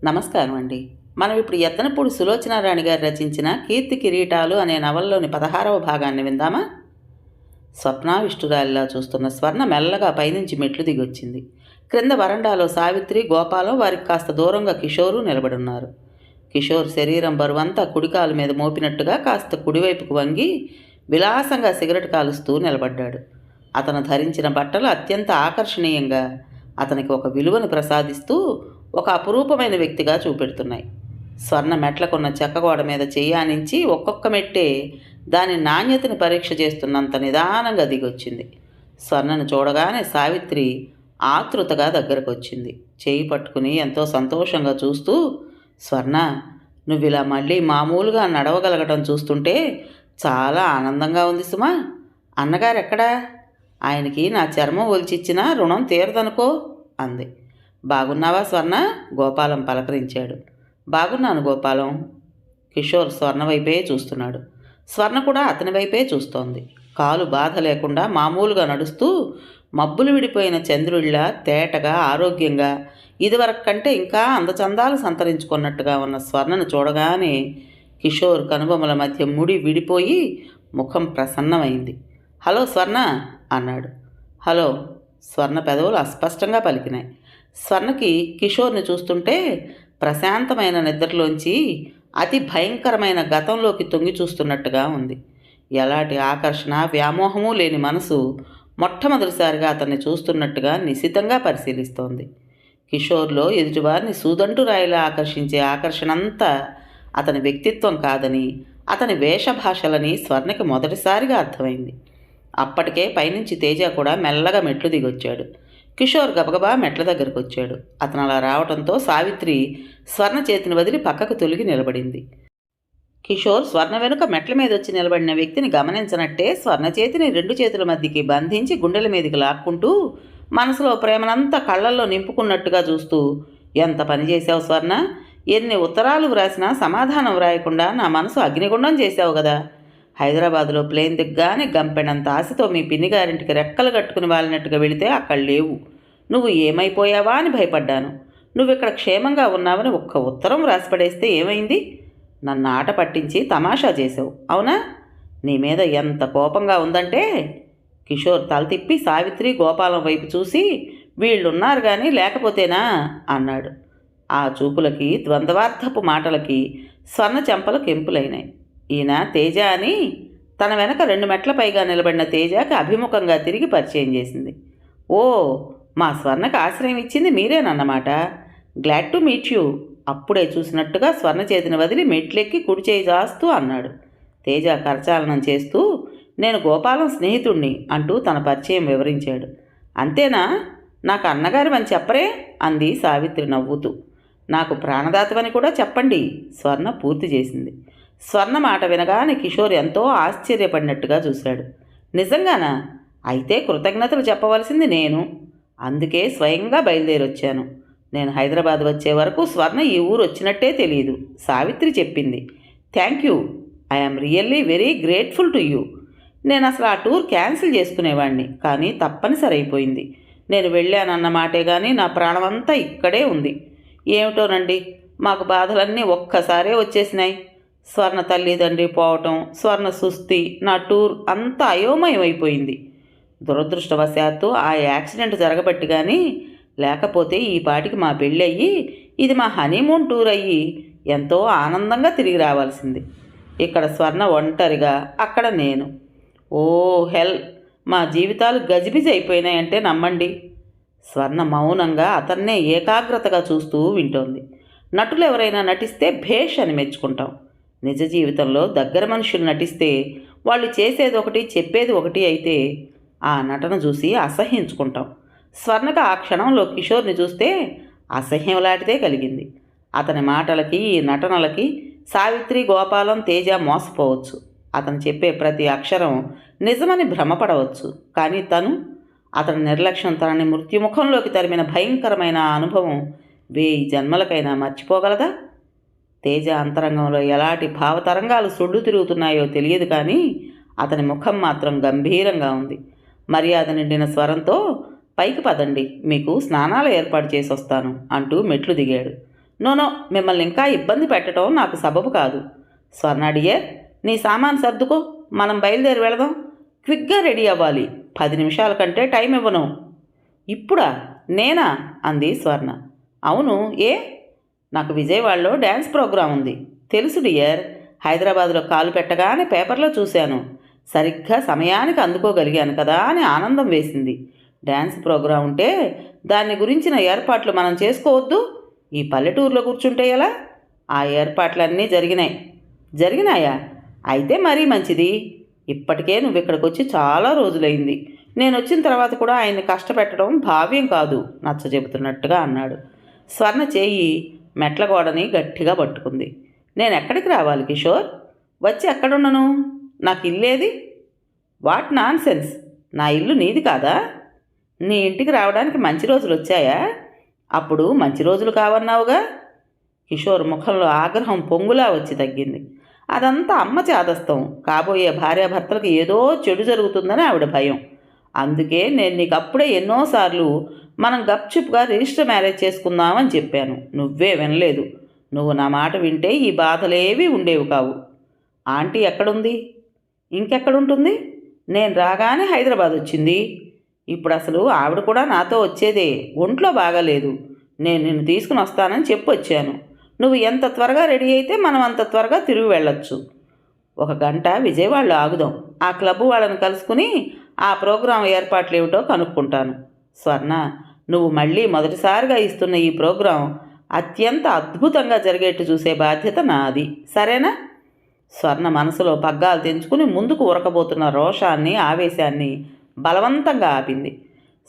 నమస్కారం అండి. మనం ఇప్పుడు ఎత్తనపూడి సులోచనారాణి గారు రచించిన కీర్తి కిరీటాలు అనే నవలలోని 16వ భాగాన్ని విందామా? స్వప్నావిష్టురాలిలా చూస్తున్న స్వర్ణ మెల్లగా పైనుంచి మెట్లు దిగొచ్చింది. క్రింద వరండాలో సావిత్రి, గోపాలం, వారికి కాస్త దూరంగా కిషోరు నిలబడున్నారు. కిషోర్ శరీరం బరువంతా కుడికాలు మీద మోపినట్టుగా కాస్త కుడివైపుకు వంగి విలాసంగా సిగరెట్ కాలుస్తూ నిలబడ్డాడు. అతను ధరించిన బట్టలు అత్యంత ఆకర్షణీయంగా అతనికి ఒక విలువను ప్రసాదిస్తూ ఒక అపురూపమైన వ్యక్తిగా చూపెడుతున్నాయి. స్వర్ణ మెట్లకున్న చెక్కగోడ మీద చెయ్యానించి ఒక్కొక్క మెట్టే దాని నాణ్యతని పరీక్ష చేస్తున్నంత నిదానంగా దిగొచ్చింది. స్వర్ణను చూడగానే సావిత్రి ఆతృతగా దగ్గరకు వచ్చింది. చేయి పట్టుకుని ఎంతో సంతోషంగా చూస్తూ, స్వర్ణ, నువ్వు ఇలా మళ్ళీ మామూలుగా నడవగలగటం చూస్తుంటే చాలా ఆనందంగా ఉంది సుమా. అన్నగారు ఎక్కడా? ఆయనకి నా చర్మం ఒలిచిచ్చినా రుణం తీరదనుకో అంది. బాగున్నావా స్వర్ణ? గోపాలం పలకరించాడు. బాగున్నాను గోపాలం. కిషోర్ స్వర్ణ వైపే చూస్తున్నాడు. స్వర్ణ కూడా అతని వైపే చూస్తోంది. కాలు బాధ లేకుండా మామూలుగా నడుస్తూ మబ్బులు విడిపోయిన చంద్రుడిలా తేటగా, ఆరోగ్యంగా, ఇదివరకు కంటే ఇంకా అందచందాలు సంతరించుకున్నట్టుగా ఉన్న స్వర్ణను చూడగానే కిషోర్ కనుబొమ్మల మధ్య ముడి విడిపోయి ముఖం ప్రసన్నమైంది. హలో స్వర్ణ అన్నాడు. హలో. స్వర్ణ పెదవులు అస్పష్టంగా పలికినాయి. స్వర్ణకి కిషోర్ని చూస్తుంటే ప్రశాంతమైన నిద్రలోంచి అతి భయంకరమైన గతంలోకి తొంగి చూస్తున్నట్టుగా ఉంది. ఎలాంటి ఆకర్షణ, వ్యామోహము లేని మనసు మొట్టమొదటిసారిగా అతన్ని చూస్తున్నట్టుగా నిశితంగా పరిశీలిస్తోంది. కిషోర్లో ఎదుటివారిని సూదంటు రాయిలా ఆకర్షించే ఆకర్షణంతా అతని వ్యక్తిత్వం కాదని, అతని వేషభాషలని స్వర్ణకి మొదటిసారిగా అర్థమైంది. అప్పటికే పైనుంచి తేజ కూడా మెల్లగా మెట్లు దిగొచ్చాడు. కిషోర్ గబగబా మెట్ల దగ్గరకు వచ్చాడు. అతను అలా రావడంతో సావిత్రి స్వర్ణ చేతిని వదిలి పక్కకు తొలగి నిలబడింది. కిషోర్ స్వర్ణ వెనుక మెట్ల మీద వచ్చి నిలబడిన వ్యక్తిని గమనించనట్టే స్వర్ణ చేతిని రెండు చేతుల మధ్యకి బంధించి గుండెల మీదకి లాక్కుంటూ మనసులో ప్రేమనంతా కళ్ళల్లో నింపుకున్నట్టుగా చూస్తూ, ఎంత పని చేశావు స్వర్ణ? ఎన్ని ఉత్తరాలు వ్రాసినా సమాధానం వ్రాయకుండా నా మనసు అగ్నిగుండం చేశావు కదా. హైదరాబాదులో ప్లేన్ దిగ్గానే గంపెనంత ఆశతో మీ పిన్నిగారింటికి రెక్కలు కట్టుకుని వాలినట్టుగా వెళితే అక్కడ లేవు. నువ్వు ఏమైపోయావా అని భయపడ్డాను. నువ్వు ఇక్కడ క్షేమంగా ఉన్నావని ఒక్క ఉత్తరం వ్రాసిపడేస్తే ఏమైంది? నన్ను ఆట పట్టించి తమాషా చేసావు, అవునా? నీ మీద ఎంత కోపంగా ఉందంటే. కిషోర్ తల తిప్పి సావిత్రి, గోపాలం వైపు చూసి, వీళ్ళున్నారు కానీ లేకపోతేనా అన్నాడు. ఆ చూపులకి, ద్వంద్వార్థపు మాటలకి స్వర్ణ చెంపలు కెంపులైనాయి. ఈయన తేజ అని తన వెనక 2 మెట్ల పైగా నిలబడిన తేజకి అభిముఖంగా తిరిగి పరిచయం చేసింది. ఓ, మా స్వర్ణకు ఆశ్రయం ఇచ్చింది మీరేనన్నమాట. Glad to meet you. అప్పుడే చూసినట్టుగా స్వర్ణ చేతిని వదిలి మెట్లెక్కి కుడి చేయి జాస్తూ అన్నాడు. తేజ కరచాలనం చేస్తూ, నేను గోపాలం స్నేహితుణ్ణి అంటూ తన పరిచయం వివరించాడు. అంతేనా? నాకు అన్నగారివని చెప్పరే అంది సావిత్రి నవ్వుతూ. నాకు ప్రాణదాతవని కూడా చెప్పండి స్వర్ణ పూర్తి చేసింది. స్వర్ణ మాట వినగానే కిషోర్ ఎంతో ఆశ్చర్యపడినట్టుగా చూశాడు. నిజంగానా? అయితే కృతజ్ఞతలు చెప్పవలసింది నేను. అందుకే స్వయంగా బయలుదేరొచ్చాను. నేను హైదరాబాద్ వచ్చే వరకు స్వర్ణ ఈ ఊరు వచ్చినట్టే తెలియదు. సావిత్రి చెప్పింది. Thank you. I'm really very grateful to you. నేను అసలు ఆ టూర్ క్యాన్సిల్ చేసుకునేవాడిని, కానీ తప్పనిసరి అయిపోయింది. నేను వెళ్ళానన్న మాటే కానీ నా ప్రాణమంతా ఇక్కడే ఉంది. ఏమిటోనండి, మాకు బాధలన్నీ ఒక్కసారే వచ్చేసినాయి. స్వర్ణ తల్లిదండ్రి పోవటం, స్వర్ణ సుస్థి, నా టూర్ అంతా అయోమయం అయిపోయింది. దురదృష్టవశాత్తు ఆ యాక్సిడెంట్ జరగబట్టి కానీ, లేకపోతే ఈ పాటికి మా పెళ్ళి అయ్యి ఇది మా హనీమూన్ టూర్ అయ్యి ఎంతో ఆనందంగా తిరిగి రావాల్సింది. ఇక్కడ స్వర్ణ ఒంటరిగా, అక్కడ నేను. ఓ హెల్, మా జీవితాలు గజిబిజి అయిపోయినాయంటే నమ్మండి. స్వర్ణ మౌనంగా అతన్నే ఏకాగ్రతగా చూస్తూ వింటోంది. నటులు ఎవరైనా నటిస్తే భేష్ అని మెచ్చుకుంటాం. నిజ జీవితంలో దగ్గర మనుషులు నటిస్తే వాళ్ళు చేసేది ఒకటి, చెప్పేది ఒకటి అయితే ఆ నటన చూసి అసహ్యించుకుంటాం. స్వర్ణకు ఆ క్షణంలో కిషోర్ని చూస్తే అసహ్యం లాంటిదే కలిగింది. అతని మాటలకి, ఈ నటనలకి సావిత్రి, గోపాలం, తేజ మోసపోవచ్చు. అతను చెప్పే ప్రతి అక్షరం నిజమని భ్రమపడవచ్చు. కానీ అతని నిర్లక్ష్యం తనని మృత్యుముఖంలోకి తరిమిన భయంకరమైన అనుభవం 1000 జన్మలకైనా మర్చిపోగలదా? తేజ అంతరంగంలో ఎలాంటి భావతరంగాలు సుళ్ళు తిరుగుతున్నాయో తెలియదు, కానీ అతని ముఖం మాత్రం గంభీరంగా ఉంది. మర్యాద నిండిన స్వరంతో, పైకి పదండి, మీకు స్నానాలు ఏర్పాటు చేసి వస్తాను అంటూ మెట్లు దిగాడు. నోనో, మిమ్మల్ని ఇంకా ఇబ్బంది పెట్టడం నాకు సబబు కాదు. స్వర్ణ డియర్, నీ సామాన్ సర్దుకో, మనం బయలుదేరి వెళదాం. క్విక్గా రెడీ అవ్వాలి. 10 నిమిషాల కంటే టైం ఇవ్వను. ఇప్పుడా? నేనా? అంది స్వర్ణ. అవును, ఏ? నాకు విజయవాడలో డ్యాన్స్ ప్రోగ్రాం ఉంది. తెలుసు డియర్. హైదరాబాద్లో కాలు పెట్టగానే పేపర్లో చూశాను. సరిగ్గా సమయానికి అందుకోగలిగాను కదా అని ఆనందం వేసింది. డ్యాన్స్ ప్రోగ్రాం ఉంటే దాన్ని గురించిన ఏర్పాట్లు మనం చేసుకోవద్దు? ఈ పల్లెటూరులో కూర్చుంటే ఎలా? ఆ ఏర్పాట్లన్నీ జరిగినాయా? అయితే మరీ మంచిది. ఇప్పటికే నువ్వు ఇక్కడికి వచ్చి చాలా రోజులైంది. నేను వచ్చిన తర్వాత కూడా ఆయన్ని కష్టపెట్టడం భావ్యం కాదు, నచ్చజెబుతున్నట్టుగా అన్నాడు. స్వర్ణ చేయి మెట్ల గోడని గట్టిగా పట్టుకుంది. నేను ఎక్కడికి రావాలి కిషోర్? వచ్చి ఎక్కడున్నాను? నాకు ఇల్లేది? What non sense! నా ఇల్లు నీది కాదా? నీ ఇంటికి రావడానికి మంచి రోజులు వచ్చాయా? అప్పుడు మంచి రోజులు కావన్నావుగా. కిషోర్ ముఖంలో ఆగ్రహం పొంగులా వచ్చి తగ్గింది. అదంతా అమ్మ చాదస్తం. కాబోయే భార్యాభర్తలకు ఏదో చెడు జరుగుతుందని ఆవిడ భయం. అందుకే నేను నీకు అప్పుడే ఎన్నోసార్లు మనం గప్చుప్గా రిజిస్టర్ మ్యారేజ్ చేసుకుందామని చెప్పాను. నువ్వే వినలేదు. నువ్వు నా మాట వింటే ఈ బాధలేవీ ఉండేవి కావు. ఆంటీ ఎక్కడుంది? ఇంకెక్కడుంటుంది? నేను రాగానే హైదరాబాద్ వచ్చింది. ఇప్పుడు అసలు ఆవిడ కూడా నాతో వచ్చేదే. ఒంట్లో బాగాలేదు. నేను నిన్ను తీసుకుని వస్తానని చెప్పొచ్చాను. నువ్వు ఎంత త్వరగా రెడీ అయితే మనం అంత త్వరగా తిరిగి వెళ్ళొచ్చు. 1 గంట విజయవాడలో ఆగుదాం. ఆ క్లబ్ వాళ్ళని కలుసుకుని ఆ ప్రోగ్రాం ఏర్పాట్లు ఏమిటో కనుక్కుంటాను. స్వర్ణ, నువ్వు మళ్ళీ మొదటిసారిగా ఇస్తున్న ఈ ప్రోగ్రాం అత్యంత అద్భుతంగా జరిగేట్టు చూసే బాధ్యత నాది. సరేనా? స్వర్ణ మనసులో పగ్గాలు తెంచుకుని ముందుకు ఉరకబోతున్న రోషాన్ని, ఆవేశాన్ని బలవంతంగా ఆపింది.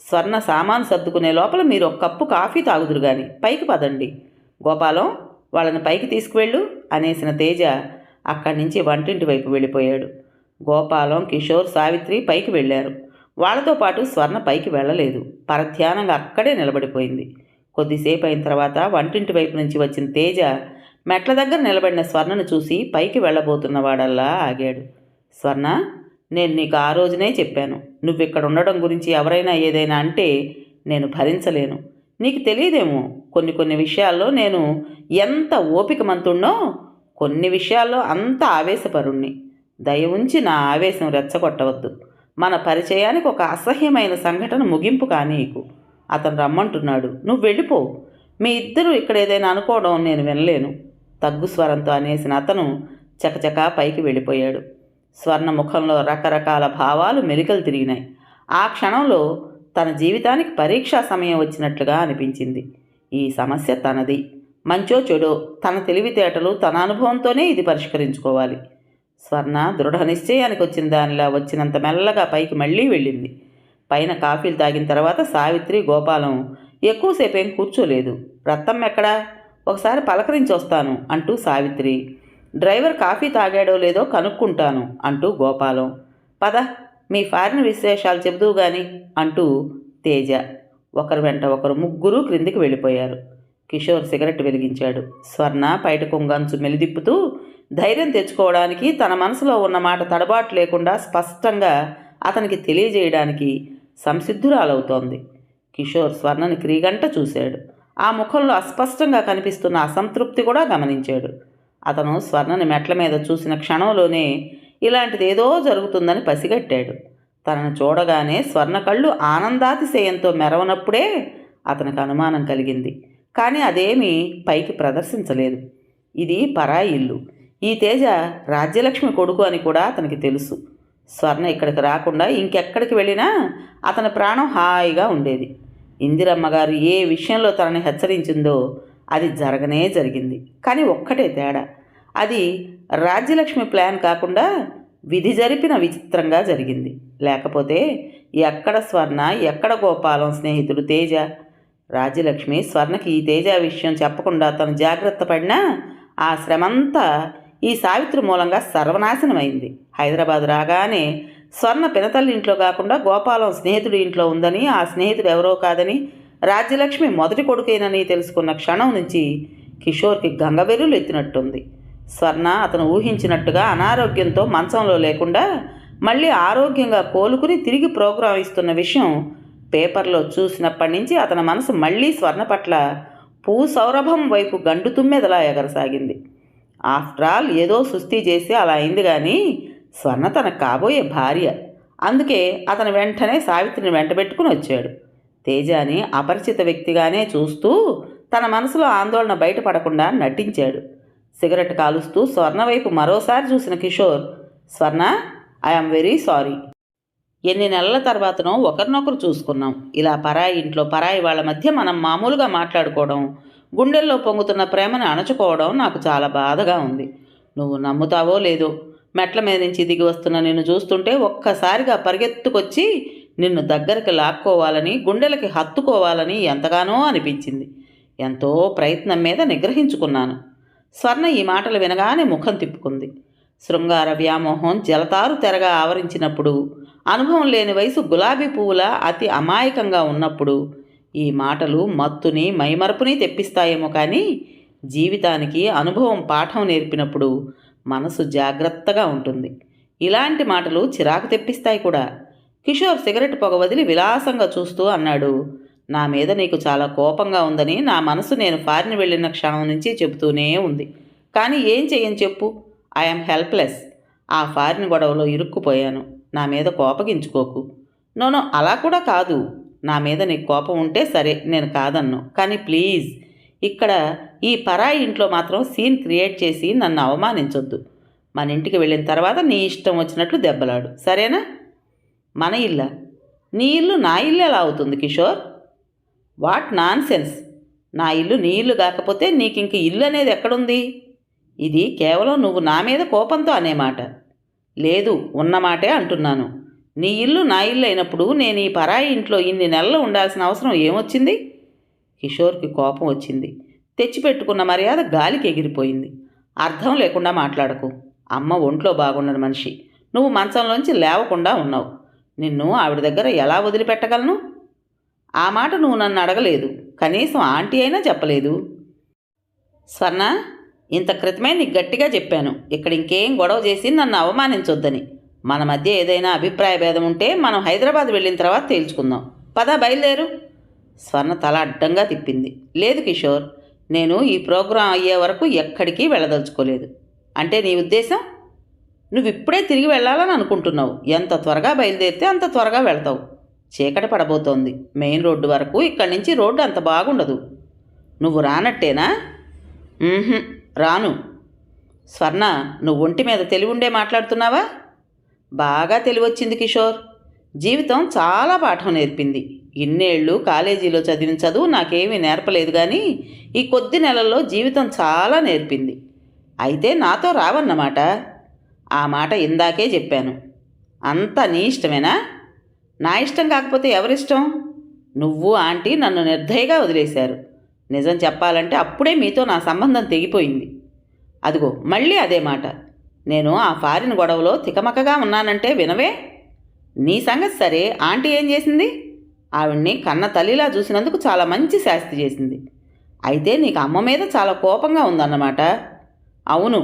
స్వర్ణ సామాను సర్దుకునే లోపల మీరు 1 కప్పు కాఫీ తాగుదురు గాని పైకి పదండి. గోపాలం, వాళ్ళని పైకి తీసుకువెళ్ళు అనేసిన తేజ అక్కడి నుంచి వంటింటి వైపు వెళ్ళిపోయాడు. గోపాలం, కిషోర్, సావిత్రి పైకి వెళ్ళారు. వాళ్లతో పాటు స్వర్ణ పైకి వెళ్ళలేదు. పరధ్యానంగా అక్కడే నిలబడిపోయింది. కొద్దిసేపు అయిన తర్వాత వంటింటి వైపు నుంచి వచ్చిన తేజ మెట్ల దగ్గర నిలబడిన స్వర్ణను చూసి పైకి వెళ్ళబోతున్నవాడల్లా ఆగాడు. స్వర్ణ, నేను నీకు ఆ రోజునే చెప్పాను. నువ్విక్కడ ఉండడం గురించి ఎవరైనా ఏదైనా అంటే నేను భరించలేను. నీకు తెలియదేమో, కొన్ని విషయాల్లో నేను ఎంత ఓపికమంతుణ్ణో, కొన్ని విషయాల్లో అంత ఆవేశపరుణ్ణి. దయ ఉంచి నా ఆవేశం రెచ్చగొట్టవద్దు. మన పరిచయానికి ఒక అసహ్యమైన సంఘటన ముగింపు కానీకు. అతను రమ్మంటున్నాడు. నువ్వు వెళ్ళిపో. మీ ఇద్దరూ ఇక్కడ ఏదైనా అనుకోవడం నేను వినలేను. తగ్గు స్వరంతో అనేసిన అతను చకచకా పైకి వెళ్ళిపోయాడు. స్వర్ణ ముఖంలో రకరకాల భావాలు మెలికలు తిరిగినాయి. ఆ క్షణంలో తన జీవితానికి పరీక్షా సమయం వచ్చినట్లుగా అనిపించింది. ఈ సమస్య తనది. మంచో చెడో తన తెలివితేటలు, తన అనుభవంతోనే ఇది పరిష్కరించుకోవాలి. స్వర్ణ దృఢ నిశ్చయానికి వచ్చిన దానిలా వచ్చినంత మెల్లగా పైకి మళ్ళీ వెళ్ళింది. పైన కాఫీలు తాగిన తర్వాత సావిత్రి, గోపాలం ఎక్కువసేపు ఏం కూర్చోలేదు. రత్తమ్మ ఎక్కడా? ఒకసారి పలకరించి వస్తాను అంటూ సావిత్రి. డ్రైవర్ కాఫీ తాగాడో లేదో కనుక్కుంటాను అంటూ గోపాలం. పద, మీ ఫారిన్ విశేషాలు చెబుతూ గాని అంటూ తేజ. ఒకరు వెంట ఒకరు ముగ్గురు క్రిందికి వెళ్ళిపోయారు. కిషోర్ సిగరెట్ వెలిగించాడు. స్వర్ణ పైట కొంగంచు మెలిదిప్పుతూ ధైర్యం తెచ్చుకోవడానికి, తన మనసులో ఉన్న మాట తడబాటు లేకుండా స్పష్టంగా అతనికి తెలియజేయడానికి సంసిద్ధురాలవుతోంది. కిషోర్ స్వర్ణని క్రీగంట చూశాడు. ఆ ముఖంలో అస్పష్టంగా కనిపిస్తున్న అసంతృప్తి కూడా గమనించాడు. అతను స్వర్ణని మెట్ల మీద చూసిన క్షణంలోనే ఇలాంటిదేదో జరుగుతుందని పసిగట్టాడు. తనను చూడగానే స్వర్ణ కళ్ళు ఆనందాతిశయంతో మెరవనప్పుడే అతనికి అనుమానం కలిగింది. కానీ అదేమీ పైకి ప్రదర్శించలేదు. ఇది పరాయి ఇల్లు. ఈ తేజ రాజ్యలక్ష్మి కొడుకు అని కూడా అతనికి తెలుసు. స్వర్ణ ఇక్కడికి రాకుండా ఇంకెక్కడికి వెళ్ళినా అతని ప్రాణం హాయిగా ఉండేది. ఇందిరమ్మ గారు ఏ విషయంలో తనని హెచ్చరించిందో అది జరగనే జరిగింది. కానీ ఒక్కటే తేడా, అది రాజ్యలక్ష్మి ప్లాన్ కాకుండా విధి జరిపిన విచిత్రంగా జరిగింది. లేకపోతే ఎక్కడ స్వర్ణ, ఎక్కడ గోపాలం స్నేహితుడు తేజ? రాజ్యలక్ష్మి స్వర్ణకి ఈ తేజ విషయం చెప్పకుండా తను జాగ్రత్త పడినా ఆ శ్రమంతా ఈ సావిత్రి మూలంగా సర్వనాశనమైంది. హైదరాబాద్ రాగానే స్వర్ణ పినతల్లి ఇంట్లో కాకుండా గోపాలం స్నేహితుడి ఇంట్లో ఉందని, ఆ స్నేహితుడు ఎవరో కాదని, రాజ్యలక్ష్మి మొదటి కొడుకేనని తెలుసుకున్న క్షణం నుంచి కిషోర్కి గంగవెర్రులు ఎత్తినట్టుంది. స్వర్ణ అతను ఊహించినట్టుగా అనారోగ్యంతో మంచంలో లేకుండా మళ్ళీ ఆరోగ్యంగా కోలుకుని తిరిగి ప్రోగ్రాం ఇస్తున్న విషయం పేపర్లో చూసినప్పటి నుంచి అతని మనసు మళ్ళీ స్వర్ణ పట్ల సౌరభం వైపు గండు తుమ్మెదలా ఎగరసాగింది. ఆఫ్టర్ ఆల్ ఏదో సుస్థి చేసి అలా అయింది కానీ స్వర్ణ తనకు కాబోయే భార్య. అందుకే అతను వెంటనే సావిత్రిని వెంటబెట్టుకుని వచ్చాడు. తేజాని అపరిచిత వ్యక్తిగానే చూస్తూ తన మనసులో ఆందోళన బయటపడకుండా నటించాడు. సిగరెట్ కాలుస్తూ స్వర్ణ వైపు మరోసారి చూసిన కిషోర్, స్వర్ణ, ఐఆమ్ వెరీ సారీ. ఎన్ని నెలల తర్వాతనో ఒకరినొకరు చూసుకున్నాం. ఇలా పరాయి ఇంట్లో పరాయి వాళ్ళ మధ్య మనం మామూలుగా మాట్లాడుకోవడం, గుండెల్లో పొంగుతున్న ప్రేమను అణచుకోవడం నాకు చాలా బాధగా ఉంది. నువ్వు నమ్ముతావో లేదో, మెట్ల మీద నుంచి దిగి వస్తున్న నిన్ను చూస్తుంటే ఒక్కసారిగా పరిగెత్తుకొచ్చి నిన్ను దగ్గరికి లాక్కోవాలని, గుండెలకి హత్తుకోవాలని ఎంతగానో అనిపించింది. ఎంతో ప్రయత్నం మీద నిగ్రహించుకున్నాను. స్వర్ణ ఈ మాటలు వినగానే ముఖం తిప్పుకుంది. శృంగార వ్యామోహం జలతారు తెరగా ఆవరించినప్పుడు, అనుభవం లేని వయసు గులాబీ పువ్వులా అతి అమాయకంగా ఉన్నప్పుడు ఈ మాటలు మత్తుని మైమరపుని తెప్పిస్తాయేమో కానీ జీవితానికి అనుభవం పాఠం నేర్పినప్పుడు మనసు జాగ్రత్తగా ఉంటుంది. ఇలాంటి మాటలు చిరాకు తెప్పిస్తాయి కూడా. కిషోర్ సిగరెట్ పొగ వదిలి విలాసంగా చూస్తూ అన్నాడు, నా మీద నీకు చాలా కోపంగా ఉందని నా మనసు నేను ఫారిన్ వెళ్ళిన క్షణం నుంచి చెబుతూనే ఉంది. కానీ ఏం చెయ్యని చెప్పు, ఐఎమ్ హెల్ప్లెస్. ఆ ఫారిన్ గొడవలో ఇరుక్కుపోయాను. నా మీద కోపగించుకోకు. నోనో, అలా కూడా కాదు. నా మీద నీకు కోపం ఉంటే సరే, నేను కాదన్ను. కానీ ప్లీజ్, ఇక్కడ ఈ పరాయి ఇంట్లో మాత్రం సీన్ క్రియేట్ చేసి నన్ను అవమానించొద్దు. మన ఇంటికి వెళ్ళిన తర్వాత నీ ఇష్టం వచ్చినట్లు దెబ్బలాడు, సరేనా? మన ఇల్లా? నీ ఇల్లు నా ఇల్లు ఎలా అవుతుంది కిషోర్? What non sense. నా ఇల్లు నీ ఇల్లు కాకపోతే నీకింక ఇల్లు అనేది ఎక్కడుంది? ఇది కేవలం నువ్వు నా మీద కోపంతో అనేమాట. లేదు, ఉన్నమాటే అంటున్నాను. నీ ఇల్లు నా ఇల్లు అయినప్పుడు నేను ఈ పరాయి ఇంట్లో ఇన్ని నెలలు ఉండాల్సిన అవసరం ఏమొచ్చింది? కిషోర్కి కోపం వచ్చింది. తెచ్చిపెట్టుకున్న మర్యాద గాలికి ఎగిరిపోయింది. అర్థం లేకుండా మాట్లాడకు. అమ్మ ఒంట్లో బాగుండని మనిషి. నువ్వు మంచంలోంచి లేవకుండా ఉన్నావు. నిన్ను ఆవిడ దగ్గర ఎలా వదిలిపెట్టగలను? ఆ మాట నువ్వు నన్ను అడగలేదు. కనీసం ఆంటీ అయినా చెప్పలేదు. స్వర్ణ, ఇంత క్రితమే నీకు గట్టిగా చెప్పాను, ఇక్కడ ఇంకేం గొడవ చేసి నన్ను అవమానించొద్దని. మన మధ్య ఏదైనా అభిప్రాయ భేదం ఉంటే మనం హైదరాబాద్ వెళ్ళిన తర్వాత తేల్చుకుందాం. పద, బయలుదేరు. స్వర్ణ తల అడ్డంగా తిప్పింది. లేదు కిషోర్, నేను ఈ ప్రోగ్రాం అయ్యే వరకు ఎక్కడికి వెళ్ళదలుచుకోలేదు. అంటే నీ ఉద్దేశం? నువ్వు ఇప్పుడే తిరిగి వెళ్ళాలని అనుకుంటున్నావు. ఎంత త్వరగా బయలుదేరితే అంత త్వరగా వెళ్తావు. చీకటి పడబోతోంది. మెయిన్ రోడ్డు వరకు ఇక్కడి నుంచి రోడ్డు అంత బాగుండదు. నువ్వు రానట్టేనా? రాను. స్వర్ణ, నువ్వు ఒంటి మీద తెలివుండే మాట్లాడుతున్నావా? బాగా తెలివొచ్చింది కిషోర్. జీవితం చాలా పాఠం నేర్పింది. ఇన్నేళ్ళు కాలేజీలో చదివిన చదువు నాకేమీ నేర్పలేదు కానీ ఈ కొద్ది నెలల్లో జీవితం చాలా నేర్పింది. అయితే నాతో రావన్నమాట. ఆ మాట ఇందాకే చెప్పాను. అంతా నీ ఇష్టమేనా? నా ఇష్టం కాకపోతే ఎవరిష్టం? నువ్వు ఆంటీ నన్ను నిర్దయగా వదిలేశారు. నిజం చెప్పాలంటే అప్పుడే మీతో నా సంబంధం తెగిపోయింది. అదిగో మళ్ళీ అదే మాట. నేను ఆ ఫారిన్ గొడవలో తికమకగా ఉన్నానంటే వినవే. నీ సంగతి సరే, ఆంటీ ఏం చేసింది? ఆవిడ్ని కన్న తల్లిలా చూసినందుకు చాలా మంచి శాస్తి చేసింది. అయితే నీకు అమ్మ మీద చాలా కోపంగా ఉందన్నమాట. అవును,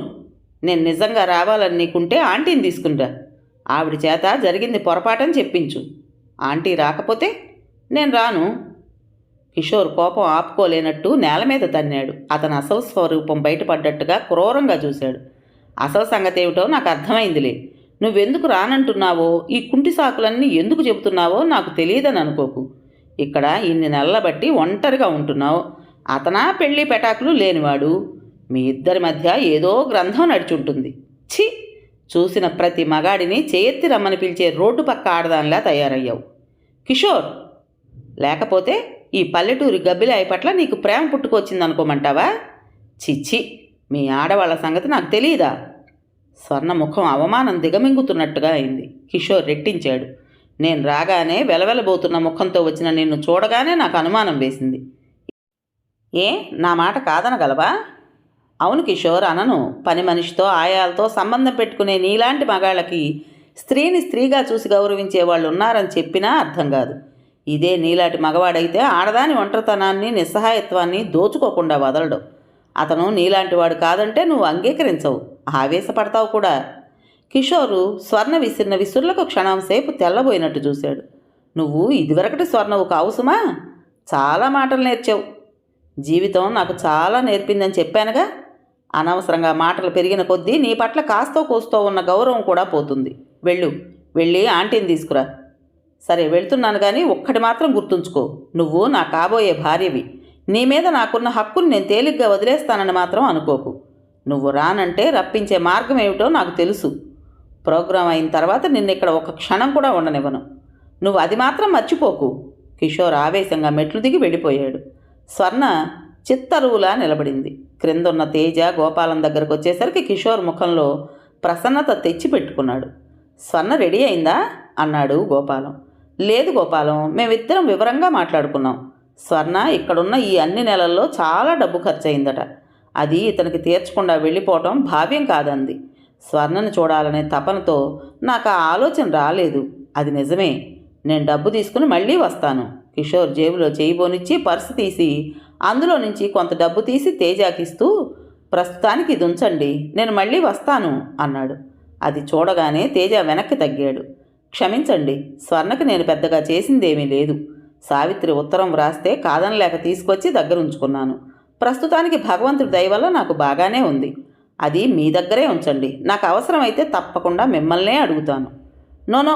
నేను నిజంగా రావాలని నీకుంటే ఆంటీని తీసుకుంటా. ఆవిడ చేత జరిగింది పొరపాటని చెప్పించు. ఆంటీ రాకపోతే నేను రాను. కిషోర్ కోపం ఆపుకోలేనట్టు నేల మీద తన్నాడు. అతను అసలు స్వరూపం బయటపడ్డట్టుగా క్రూరంగా చూశాడు. అసలు సంగతి ఏమిటో నాకు అర్థమైందిలే. నువ్వెందుకు రానంటున్నావో, ఈ కుంటి సాకులన్నీ ఎందుకు చెబుతున్నావో నాకు తెలియదని అనుకోకు. ఇక్కడ ఇన్ని నెలల బట్టి ఒంటరిగా ఉంటున్నావు. అతనా పెళ్లి పెటాకులు లేనివాడు. మీ ఇద్దరి మధ్య ఏదో గ్రంథం నడిచుంటుంది. ఛీ, చూసిన ప్రతి మగాడిని చేయెత్తి రమ్మని పిలిచే రోడ్డు పక్క ఆడదానిలా తయారయ్యావు కిషోర్. లేకపోతే ఈ పల్లెటూరి గబ్బిలాయి పట్ల నీకు ప్రేమ పుట్టుకొచ్చిందనుకోమంటావా? చిచ్చి, మీ ఆడవాళ్ల సంగతి నాకు తెలియదా? స్వర్ణ ముఖం అవమానం దిగమింగుతున్నట్టుగా అయింది. కిషోర్ రెట్టించాడు. నేను రాగానే వెలవెలబోతున్న ముఖంతో వచ్చిన నిన్ను చూడగానే నాకు అనుమానం వేసింది. ఏ, నా మాట కాదనగలవా? అవును కిషోర్, అనను. పని మనిషితో ఆయాలతో సంబంధం పెట్టుకునే నీలాంటి మగాళ్ళకి స్త్రీని స్త్రీగా చూసి గౌరవించే వాళ్ళు ఉన్నారని చెప్పినా అర్థం కాదు. ఇదే నీలాంటి మగవాడైతే ఆడదాని ఒంటరితనాన్ని నిస్సహాయత్వాన్ని దోచుకోకుండా వదలడు. అతను నీలాంటి వాడు కాదంటే నువ్వు అంగీకరించవు, ఆవేశపడతావు కూడా. కిషోరు స్వర్ణ విసిరిన విసురులకు క్షణం సేపు తెల్లబోయినట్టు చూశాడు. నువ్వు ఇదివరకటి స్వర్ణవు కావు సుమా. చాలా మాటలు నేర్చావు. జీవితం నాకు చాలా నేర్పిందని చెప్పానుగా. అనవసరంగా మాటలు పెరిగిన కొద్దీ నీ పట్ల కాస్తో కూస్తో ఉన్న గౌరవం కూడా పోతుంది. వెళ్ళి ఆంటీని తీసుకురా. సరే వెళ్తున్నాను, కానీ ఒక్కటి మాత్రం గుర్తుంచుకో, నువ్వు నా కాబోయే భార్యవి. నీ మీద నాకున్న హక్కుని నేను తేలిగ్గా వదిలేస్తానని మాత్రం అనుకోకు. నువ్వు రానంటే రప్పించే మార్గం ఏమిటో నాకు తెలుసు. ప్రోగ్రాం అయిన తర్వాత నిన్నిక్కడ ఒక క్షణం కూడా ఉండనివ్వను. నువ్వు అది మాత్రం మర్చిపోకు. కిషోర్ ఆవేశంగా మెట్లు దిగి వెళ్ళిపోయాడు. స్వర్ణ చిత్తరువులా నిలబడింది. క్రిందున్న తేజ గోపాలం దగ్గరకు వచ్చేసరికి కిషోర్ ముఖంలో ప్రసన్నత తెచ్చిపెట్టుకున్నాడు. స్వర్ణ రెడీ అయిందా అన్నాడు గోపాలం. లేదు గోపాలం, మేమిద్దరం వివరంగా మాట్లాడుకున్నాం. స్వర్ణ ఇక్కడున్న ఈ అన్ని నెలల్లో చాలా డబ్బు ఖర్చు అయిందట. అది ఇతనికి తీర్చకుండా వెళ్ళిపోవటం భావ్యం కాదంది. స్వర్ణను చూడాలనే తపనతో నాకు ఆ ఆలోచన రాలేదు. అది నిజమే. నేను డబ్బు తీసుకుని మళ్ళీ వస్తాను. కిషోర్ జేబులో చేయబోనిచ్చి పర్సు తీసి అందులో నుంచి కొంత డబ్బు తీసి తేజాకిస్తూ, ప్రస్తుతానికి ఇది ఉంచండి, నేను మళ్ళీ వస్తాను అన్నాడు. అది చూడగానే తేజ వెనక్కి తగ్గాడు. క్షమించండి, స్వర్ణకి నేను పెద్దగా చేసిందేమీ లేదు. సావిత్రి ఉత్తరం వ్రాస్తే కాదనలేక తీసుకొచ్చి దగ్గరుంచుకున్నాను. ప్రస్తుతానికి భగవంతుడి దయ వల్ల నాకు బాగానే ఉంది. అది మీ దగ్గరే ఉంచండి. నాకు అవసరమైతే తప్పకుండా మిమ్మల్నే అడుగుతాను. నోనో,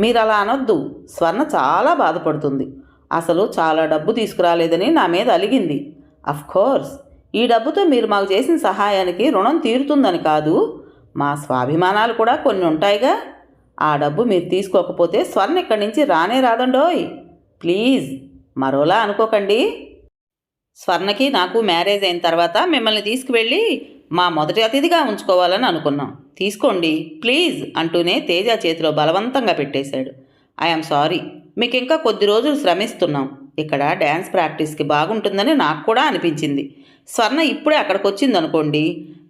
మీరు అలా అనొద్దు. స్వర్ణ చాలా బాధపడుతుంది. అసలు చాలా డబ్బు తీసుకురాలేదని నా మీద అలిగింది. అఫ్కోర్స్ ఈ డబ్బుతో మీరు మాకు చేసిన సహాయానికి రుణం తీరుతుందని కాదు, మా స్వాభిమానాలు కూడా కొన్ని ఉంటాయిగా. ఆ డబ్బు మీరు తీసుకోకపోతే స్వర్ణ ఇక్కడి నుంచి రానే రాదండోయ్. ప్లీజ్ మరోలా అనుకోకండి. స్వర్ణకి నాకు మ్యారేజ్ అయిన తర్వాత మిమ్మల్ని తీసుకువెళ్ళి మా మొదటి అతిథిగా ఉంచుకోవాలని అనుకున్నాం. తీసుకోండి ప్లీజ్ అంటూనే తేజ చేతిలో బలవంతంగా పెట్టేశాడు. ఐఎమ్ సారీ, మీకు ఇంకా కొద్ది రోజులు శ్రమిస్తున్నాం. ఇక్కడ డ్యాన్స్ ప్రాక్టీస్కి బాగుంటుందని నాకు కూడా అనిపించింది. స్వర్ణ ఇప్పుడే అక్కడికి వచ్చిందనుకోండి,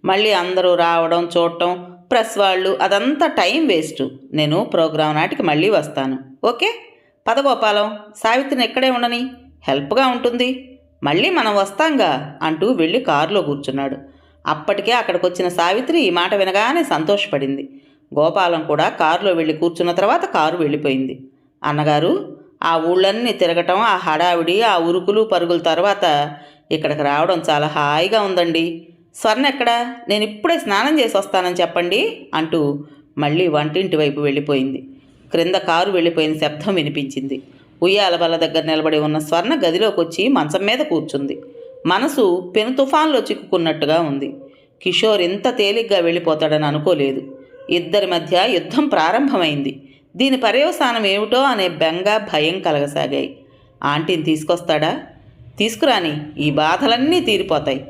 మళ్ళీ అందరూ రావడం చూడటం, ప్రెస్ వాళ్ళు, అదంతా టైం వేస్ట్. నేను ప్రోగ్రాం నాటికి మళ్ళీ వస్తాను. ఓకే పదగోపాలం, సావిత్రిని ఎక్కడే ఉండని, హెల్ప్గా ఉంటుంది. మళ్ళీ మనం వస్తాంగా అంటూ వెళ్ళి కారులో కూర్చున్నాడు. అప్పటికే అక్కడికి వచ్చిన సావిత్రి ఈ మాట వినగానే సంతోషపడింది. గోపాలం కూడా కారులో వెళ్ళి కూర్చున్న తర్వాత కారు వెళ్ళిపోయింది. అన్నగారు, ఆ ఊళ్ళన్నీ తిరగటం, ఆ హడావిడి, ఆ ఉరుకులు పరుగుల తర్వాత ఇక్కడికి రావడం చాలా హాయిగా ఉందండి. స్వర్ణ ఎక్కడా? నేను ఇప్పుడే స్నానం చేసి వస్తానని చెప్పండి అంటూ మళ్ళీ వంటింటి వైపు వెళ్ళిపోయింది. క్రింద కారు వెళ్ళిపోయిన శబ్దం వినిపించింది. ఉయ్యాల బల్ల దగ్గర నిలబడి ఉన్న స్వర్ణ గదిలోకి వచ్చి మంచం మీద కూర్చుంది. మనసు పెను తుఫాన్లో చిక్కుకున్నట్టుగా ఉంది. కిషోర్ ఇంత తేలిగ్గా వెళ్ళిపోతాడని అనుకోలేదు. ఇద్దరి మధ్య యుద్ధం ప్రారంభమైంది. దీని పర్యవసానం ఏమిటో అనే బెంగ, భయం కలగసాగాయి. ఆంటీని తీసుకొస్తాడా? తీసుకురాని, ఈ బాధలన్నీ తీరిపోతాయి.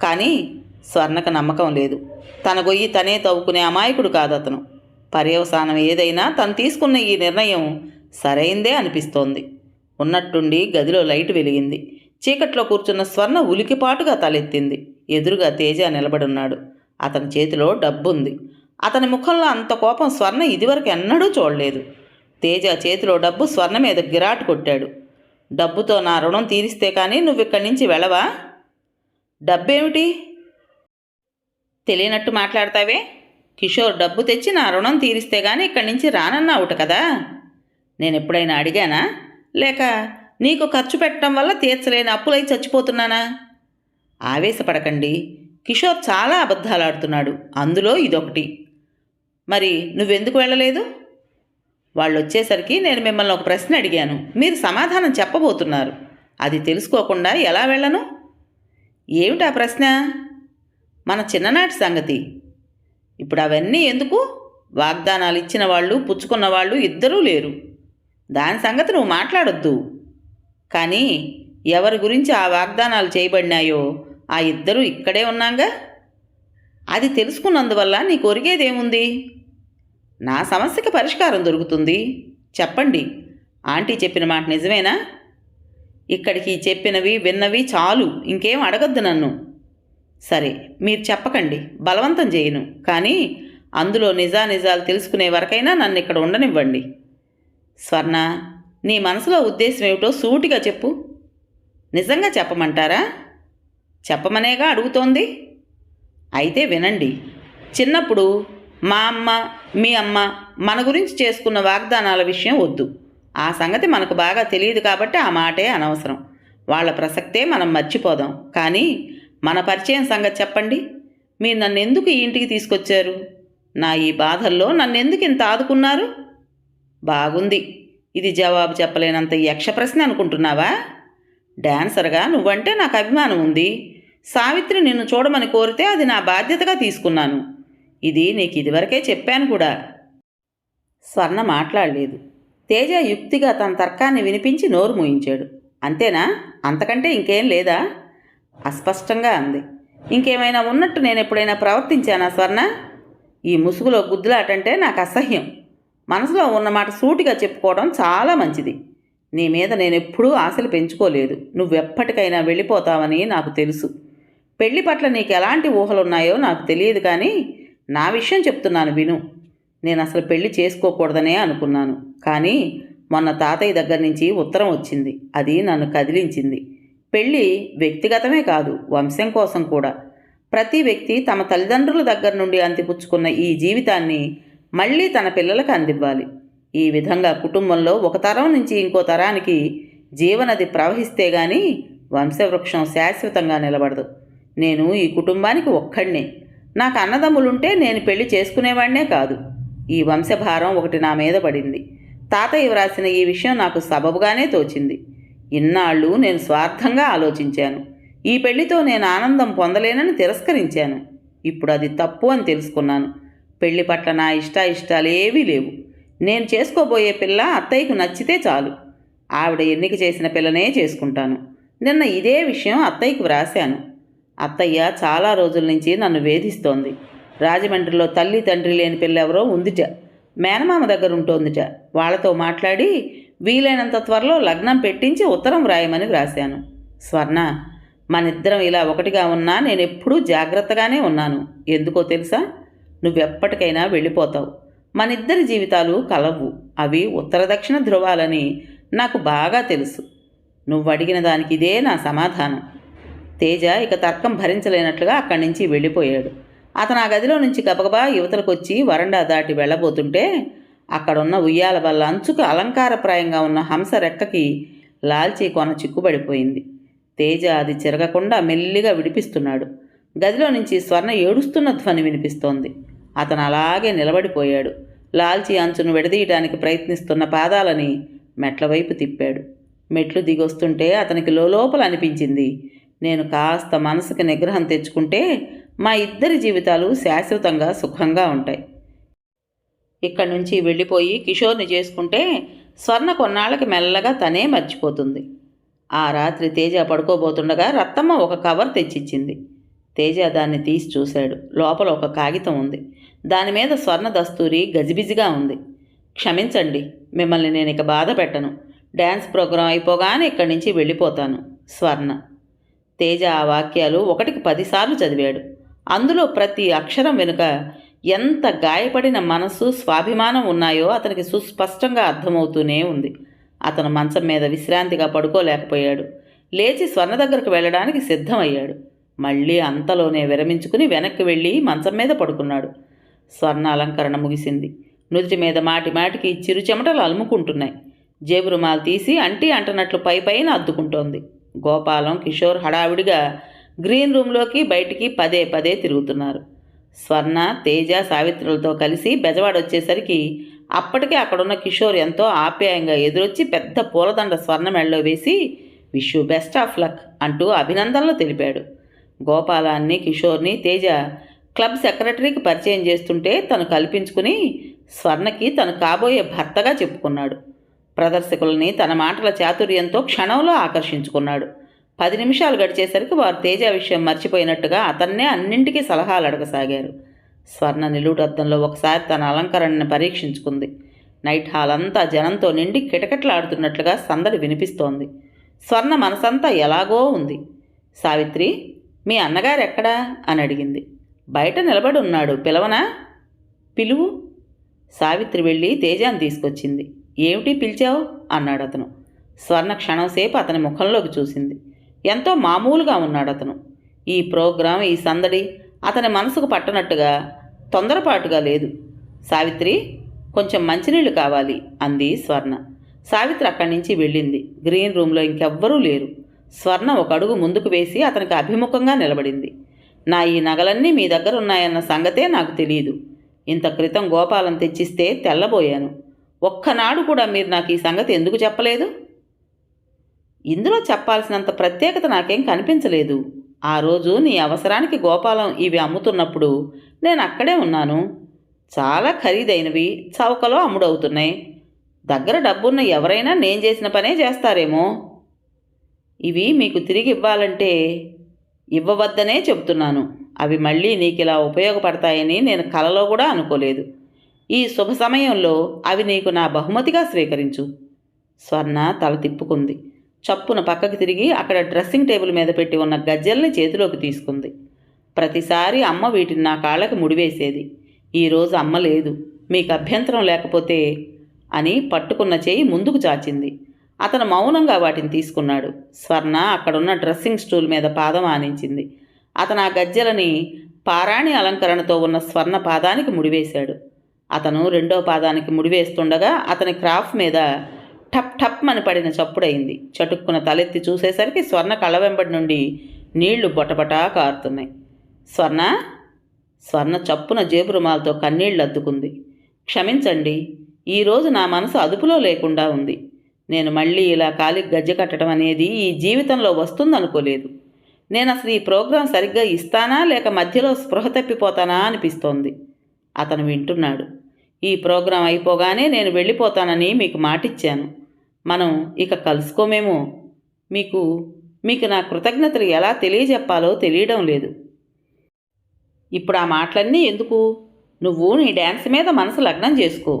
కానీ స్వర్ణకు నమ్మకం లేదు. తన గొయ్యి తనే తవ్వుకునే అమాయకుడు కాదతను. పర్యవసానం ఏదైనా తను తీసుకున్న ఈ నిర్ణయం సరైందే అనిపిస్తోంది. ఉన్నట్టుండి గదిలో లైటు వెలిగింది. చీకట్లో కూర్చున్న స్వర్ణ ఉలికిపాటుగా తలెత్తింది. ఎదురుగా తేజ నిలబడున్నాడు. అతని చేతిలో డబ్బుంది. అతని ముఖంలో అంత కోపం స్వర్ణ ఇదివరకు ఎన్నడూ చూడలేదు. తేజ చేతిలో డబ్బు స్వర్ణ మీద గిరాటు కొట్టాడు. డబ్బుతో నా రుణం తీరిస్తే కానీ నువ్విక్కడి నుంచి వెళ్ళవా? డబ్బేమిటి? తెలియనట్టు మాట్లాడతావే. కిషోర్ డబ్బు తెచ్చి నా రుణం తీరిస్తే కానీ ఇక్కడి నుంచి రానన్నావుట కదా. నేను ఎప్పుడైనా అడిగానా? లేక నీకు ఖర్చు పెట్టడం వల్ల తీర్చలేని అప్పులై చచ్చిపోతున్నానా? ఆవేశపడకండి. కిషోర్ చాలా అబద్ధాలాడుతున్నాడు, అందులో ఇదొకటి. మరి నువ్వెందుకు వెళ్ళలేదు? వాళ్ళు వచ్చేసరికి నేను మిమ్మల్ని ఒక ప్రశ్న అడిగాను, మీరు సమాధానం చెప్పబోతున్నారు. అది తెలుసుకోకుండా ఎలా వెళ్ళను? ఏమిటా ప్రశ్న? మన చిన్ననాటి సంగతి. ఇప్పుడు అవన్నీ ఎందుకు? వాగ్దానాలు ఇచ్చిన వాళ్ళు, పుచ్చుకున్న వాళ్ళు ఇద్దరూ లేరు. దాని సంగతి నువ్వు మాట్లాడొద్దు. కానీ ఎవరి గురించి ఆ వాగ్దానాలు చేయబడినాయో ఆ ఇద్దరూ ఇక్కడే ఉన్నాంగా. అది తెలుసుకున్నందువల్ల నీకు ఒరిగేదేముంది? నా సమస్యకి పరిష్కారం దొరుకుతుంది. చెప్పండి. ఆంటీ చెప్పిన మాట నిజమేనా? ఇక్కడికి చెప్పినవి విన్నవి చాలు, ఇంకేం అడగద్దు నన్ను. సరే మీరు చెప్పకండి, బలవంతం చేయను. కానీ అందులో నిజానిజాలు తెలుసుకునే వరకైనా నన్ను ఇక్కడ ఉండనివ్వండి. స్వర్ణ, నీ మనసులో ఉద్దేశం ఏమిటో సూటిగా చెప్పు. నిజంగా చెప్పమంటారా? చెప్పమనేగా అడుగుతోంది. అయితే వినండి. చిన్నప్పుడు మా అమ్మ, మీ అమ్మ మన గురించి చేసుకున్న వాగ్దానాల విషయం వద్దు. ఆ సంగతి మనకు బాగా తెలియదు కాబట్టి ఆ మాటే అనవసరం. వాళ్ళ ప్రసక్తే మనం మర్చిపోదాం. కానీ మన పరిచయం సంగతి చెప్పండి. మీరు నన్నెందుకు ఈ ఇంటికి తీసుకొచ్చారు? నా ఈ బాధల్లో నన్నెందుకు ఇంత ఆదుకున్నారు? బాగుంది. ఇది జవాబు చెప్పలేనంత యక్ష ప్రశ్న అనుకుంటున్నావా? డాన్సర్గా నువ్వంటే నాకు అభిమానం ఉంది. సావిత్రి నిన్ను చూడమని కోరితే అది నా బాధ్యతగా తీసుకున్నాను. ఇది నీకు ఇదివరకే చెప్పాను కూడా. స్వర్ణ మాట్లాడలేదు. తేజ యుక్తిగా తన తర్కాన్ని వినిపించి నోరు మూయించాడు. అంతేనా? అంతకంటే ఇంకేం లేదా? అస్పష్టంగా అంది. ఇంకేమైనా ఉన్నట్టు నేను ఎప్పుడైనా ప్రవర్తించానా స్వర్ణ? ఈ ముసుగులో గుద్దులాటంటే నాకు అసహ్యం. మనసులో ఉన్నమాట సూటిగా చెప్పుకోవడం చాలా మంచిది. నీ మీద నేనెప్పుడూ ఆశలు పెంచుకోలేదు. నువ్వెప్పటికైనా వెళ్ళిపోతావని నాకు తెలుసు. పెళ్లి పట్ల నీకు ఎలాంటి ఊహలున్నాయో నాకు తెలియదు, కానీ నా విషయం చెప్తున్నాను విను. నేను అసలు పెళ్లి చేసుకోకూడదనే అనుకున్నాను. కానీ మొన్న తాతయ్య దగ్గర నుంచి ఉత్తరం వచ్చింది. అది నన్ను కదిలించింది. పెళ్ళి వ్యక్తిగతమే కాదు, వంశం కోసం కూడా. ప్రతి వ్యక్తి తమ తల్లిదండ్రుల దగ్గర నుండి అందిపుచ్చుకున్న ఈ జీవితాన్ని మళ్ళీ తన పిల్లలకు అందివ్వాలి. ఈ విధంగా కుటుంబంలో ఒక తరం నుంచి ఇంకో తరానికి జీవనది ప్రవహిస్తే గాని వంశవృక్షం శాశ్వతంగా నిలబడదు. నేను ఈ కుటుంబానికి ఒక్కడినే. నాకు అన్నదమ్ములుంటే నేను పెళ్లి చేసుకునేవాడినే కాదు. ఈ వంశభారం ఒకటి నా మీద పడింది. తాతయ్య వ్రాసిన ఈ విషయం నాకు సబబుగానే తోచింది. ఇన్నాళ్ళు నేను స్వార్థంగా ఆలోచించాను. ఈ పెళ్లితో నేను ఆనందం పొందలేనని తిరస్కరించాను. ఇప్పుడు అది తప్పు అని తెలుసుకున్నాను. పెళ్లి పట్ల నా ఇష్టాలేవీ లేవు. నేను చేసుకోబోయే పిల్ల అత్తయ్యకు నచ్చితే చాలు. ఆవిడ ఎన్నిక చేసిన పిల్లనే చేసుకుంటాను. నిన్న ఇదే విషయం అత్తయ్యకు వ్రాశాను. అత్తయ్య చాలా రోజుల నుంచి నన్ను వేధిస్తోంది. రాజమండ్రిలో తల్లి తండ్రి లేని పిల్లెవరో ఉందిట. మేనమామ దగ్గర ఉంటోందిట. వాళ్లతో మాట్లాడి వీలైనంత త్వరలో లగ్నం పెట్టించి ఉత్తరం వ్రాయమని వ్రాశాను. స్వర్ణ, మనిద్దరం ఇలా ఒకటిగా ఉన్నా నేనెప్పుడూ జాగ్రత్తగానే ఉన్నాను. ఎందుకో తెలుసా? నువ్వెప్పటికైనా వెళ్ళిపోతావు. మనిద్దరి జీవితాలు కలవు. అవి ఉత్తర దక్షిణ ధ్రువాలని నాకు బాగా తెలుసు. నువ్వు అడిగిన దానికి ఇదే నా సమాధానం. తేజ ఇక తర్కం భరించలేనట్లుగా అక్కడి నుంచి వెళ్ళిపోయాడు. అతను ఆ గదిలో నుంచి గబగబా యువతలకొచ్చి వరండా దాటి వెళ్ళబోతుంటే అక్కడున్న ఉయ్యాల బల్ల అంచుకు అలంకారప్రాయంగా ఉన్న హంస రెక్కకి లాల్చీ కొన చిక్కుబడిపోయింది. తేజ అది చెరగకుండా మెల్లిగా విడిపిస్తున్నాడు. గదిలో నుంచి స్వర్ణ ఏడుస్తున్న ధ్వని వినిపిస్తోంది. అతను అలాగే నిలబడిపోయాడు. లాల్చీ అంచును విడదీయటానికి ప్రయత్నిస్తున్న పాదాలని మెట్ల వైపు తిప్పాడు. మెట్లు దిగొస్తుంటే అతనికి లోపల అనిపించింది, నేను కాస్త మనసుకి నిగ్రహం తెచ్చుకుంటే మా ఇద్దరి జీవితాలు శాశ్వతంగా సుఖంగా ఉంటాయి. ఇక్కడి నుంచి వెళ్ళిపోయి కిషోర్ని చేసుకుంటే స్వర్ణ కొన్నాళ్ళకి మెల్లగా తనే మర్చిపోతుంది. ఆ రాత్రి తేజ పడుకోబోతుండగా రత్తమ్మ ఒక కవర్ తెచ్చిచ్చింది. తేజ దాన్ని తీసి చూశాడు. లోపల ఒక కాగితం ఉంది. దానిమీద స్వర్ణ దస్తూరి గజిబిజిగా ఉంది. క్షమించండి, మిమ్మల్ని నేను ఇక బాధ పెట్టను. డ్యాన్స్ ప్రోగ్రాం అయిపోగానే ఇక్కడి నుంచి వెళ్ళిపోతాను. స్వర్ణ. తేజ ఆ వాక్యాలు 1కి 10 సార్లు చదివాడు. అందులో ప్రతి అక్షరం వెనుక ఎంత గాయపడిన మనసు, స్వాభిమానం ఉన్నాయో అతనికి సుస్పష్టంగా అర్థమవుతూనే ఉంది. అతను మంచం మీద విశ్రాంతిగా పడుకోలేకపోయాడు. లేచి స్వర్ణ దగ్గరకు వెళ్ళడానికి సిద్ధమయ్యాడు. మళ్ళీ అంతలోనే విరమించుకుని వెనక్కి వెళ్ళి మంచం మీద పడుకున్నాడు. స్వర్ణ అలంకరణ ముగిసింది. నుదుటి మీద మాటిమాటికి చిరు చెమటలు అలుముకుంటున్నాయి. జేబు రుమాలు తీసి అంటనట్లు పైపైన అద్దుకుంటోంది. గోపాలం, కిషోర్ హడావిడిగా గ్రీన్ రూమ్లోకి బయటికి పదే తిరుగుతున్నారు. స్వర్ణ, తేజ, సావిత్రులతో కలిసి బెజవాడొచ్చేసరికి అప్పటికే అక్కడున్న కిషోర్ ఎంతో ఆప్యాయంగా ఎదురొచ్చి పెద్ద పూలదండ స్వర్ణ మెళ్ళలో వేసి wish you best of luck అంటూ అభినందనలు తెలిపాడు. గోపాలాన్ని, కిషోర్ని తేజ క్లబ్ సెక్రటరీకి పరిచయం చేస్తుంటే తను కల్పించుకుని స్వర్ణకి తను కాబోయే భర్తగా చెప్పుకున్నాడు. ప్రదర్శకుల్ని తన మాటల చాతుర్యంతో క్షణంలో ఆకర్షించుకున్నాడు. 10 నిమిషాలు గడిచేసరికి వారు తేజ విషయం మర్చిపోయినట్టుగా అతన్నే అన్నింటికీ సలహాలు అడగసాగారు. స్వర్ణ నిలువుటద్దంలో ఒకసారి తన అలంకరణని పరీక్షించుకుంది. నైట్ హాల్ అంతా జనంతో నిండి కిటకిటలాడుతున్నట్లుగా సందడి వినిపిస్తోంది. స్వర్ణ మనసంతా ఎలాగో ఉంది. సావిత్రి, మీ అన్నగారు ఎక్కడా అని అడిగింది. బయట నిలబడి ఉన్నాడు, పిలవనా? పిలువు. సావిత్రి వెళ్ళి తేజాన్ని తీసుకొచ్చింది. ఏమిటి పిలిచావు అన్నాడు అతను. స్వర్ణ క్షణంసేపు అతని ముఖంలోకి చూసింది. ఎంతో మామూలుగా ఉన్నాడు అతను. ఈ ప్రోగ్రాం, ఈ సందడి అతని మనసుకు పట్టనట్టుగా, తొందరపాటుగా లేదు. సావిత్రి, కొంచెం మంచినీళ్ళు కావాలి అంది స్వర్ణ. సావిత్రి అక్కడి నుంచి వెళ్ళింది. గ్రీన్ రూమ్లో ఇంకెవ్వరూ లేరు. స్వర్ణ ఒక అడుగు ముందుకు వేసి అతనికి అభిముఖంగా నిలబడింది. నా ఈ నగలన్నీ మీ దగ్గర ఉన్నాయన్న సంగతే నాకు తెలియదు. ఇంత క్రితం గోపాలం తెచ్చిస్తే తెల్లబోయాను. ఒక్కనాడు కూడా మీరు నాకు ఈ సంగతి ఎందుకు చెప్పలేదు? ఇందులో చెప్పాల్సినంత ప్రత్యేకత నాకేం కనిపించలేదు. ఆ రోజు నీ అవసరానికి గోపాలం ఇవి అమ్ముతున్నప్పుడు నేను అక్కడే ఉన్నాను. చాలా ఖరీదైనవి, చౌకలో అమ్ముడవుతున్నాయి. దగ్గర డబ్బున్న ఎవరైనా నేను చేసిన పనే చేస్తారేమో. ఇవి మీకు తిరిగి ఇవ్వాలంటే ఇవ్వవద్దనే చెబుతున్నాను. అవి మళ్ళీ నీకు ఇలా ఉపయోగపడతాయని నేను కలలో కూడా అనుకోలేదు. ఈ శుభ సమయంలో అవి నీకు నా బహుమతిగా స్వీకరించు. స్వర్ణ తల తిప్పుకుంది. చప్పున పక్కకి తిరిగి అక్కడ డ్రెస్సింగ్ టేబుల్ మీద పెట్టి ఉన్న గజ్జెల్ని చేతిలోకి తీసుకుంది. ప్రతిసారి అమ్మ వీటిని నా కాళ్ళకి ముడివేసేది. ఈరోజు అమ్మ లేదు, మీకు అభ్యంతరం లేకపోతే అని పట్టుకున్న చేయి ముందుకు చాచింది. అతను మౌనంగా వాటిని తీసుకున్నాడు. స్వర్ణ అక్కడున్న డ్రెస్సింగ్ స్టూల్ మీద పాదం ఆనించింది. అతను ఆ గజ్జెలని పారాణి అలంకరణతో ఉన్న స్వర్ణ పాదానికి ముడివేశాడు. అతను రెండో పాదానికి ముడివేస్తుండగా అతని క్రాఫ్ మీద టప్ టప్ అని పడిన చప్పుడైంది. చటుక్కున తలెత్తి చూసేసరికి స్వర్ణ కళ్ళ వెంబడి నుండి నీళ్లు బొటబటా కారుతున్నాయి. స్వర్ణ స్వర్ణ చప్పున జేబు రుమాలతో కన్నీళ్లు అద్దుకుంది. క్షమించండి, ఈరోజు నా మనసు అదుపులో లేకుండా ఉంది. నేను మళ్ళీ ఇలా కాలికి గజ్జె కట్టడం అనేది ఈ జీవితంలో వస్తుందనుకోలేదు. నేను అసలు ఈ ప్రోగ్రాం సరిగ్గా ఇస్తానా లేక మధ్యలో స్పృహ తప్పిపోతానా అనిపిస్తోంది. అతను వింటున్నాడు. ఈ ప్రోగ్రాం అయిపోగానే నేను వెళ్ళిపోతానని మీకు మాటిచ్చాను. మనం ఇక కలుసుకోమేమో. మీకు నా కృతజ్ఞతలు ఎలా తెలియజెప్పాలో తెలియడం లేదు. ఇప్పుడు ఆ మాటలన్నీ ఎందుకు? నువ్వు నీ డ్యాన్స్ మీద మనసు లగ్నం చేసుకో.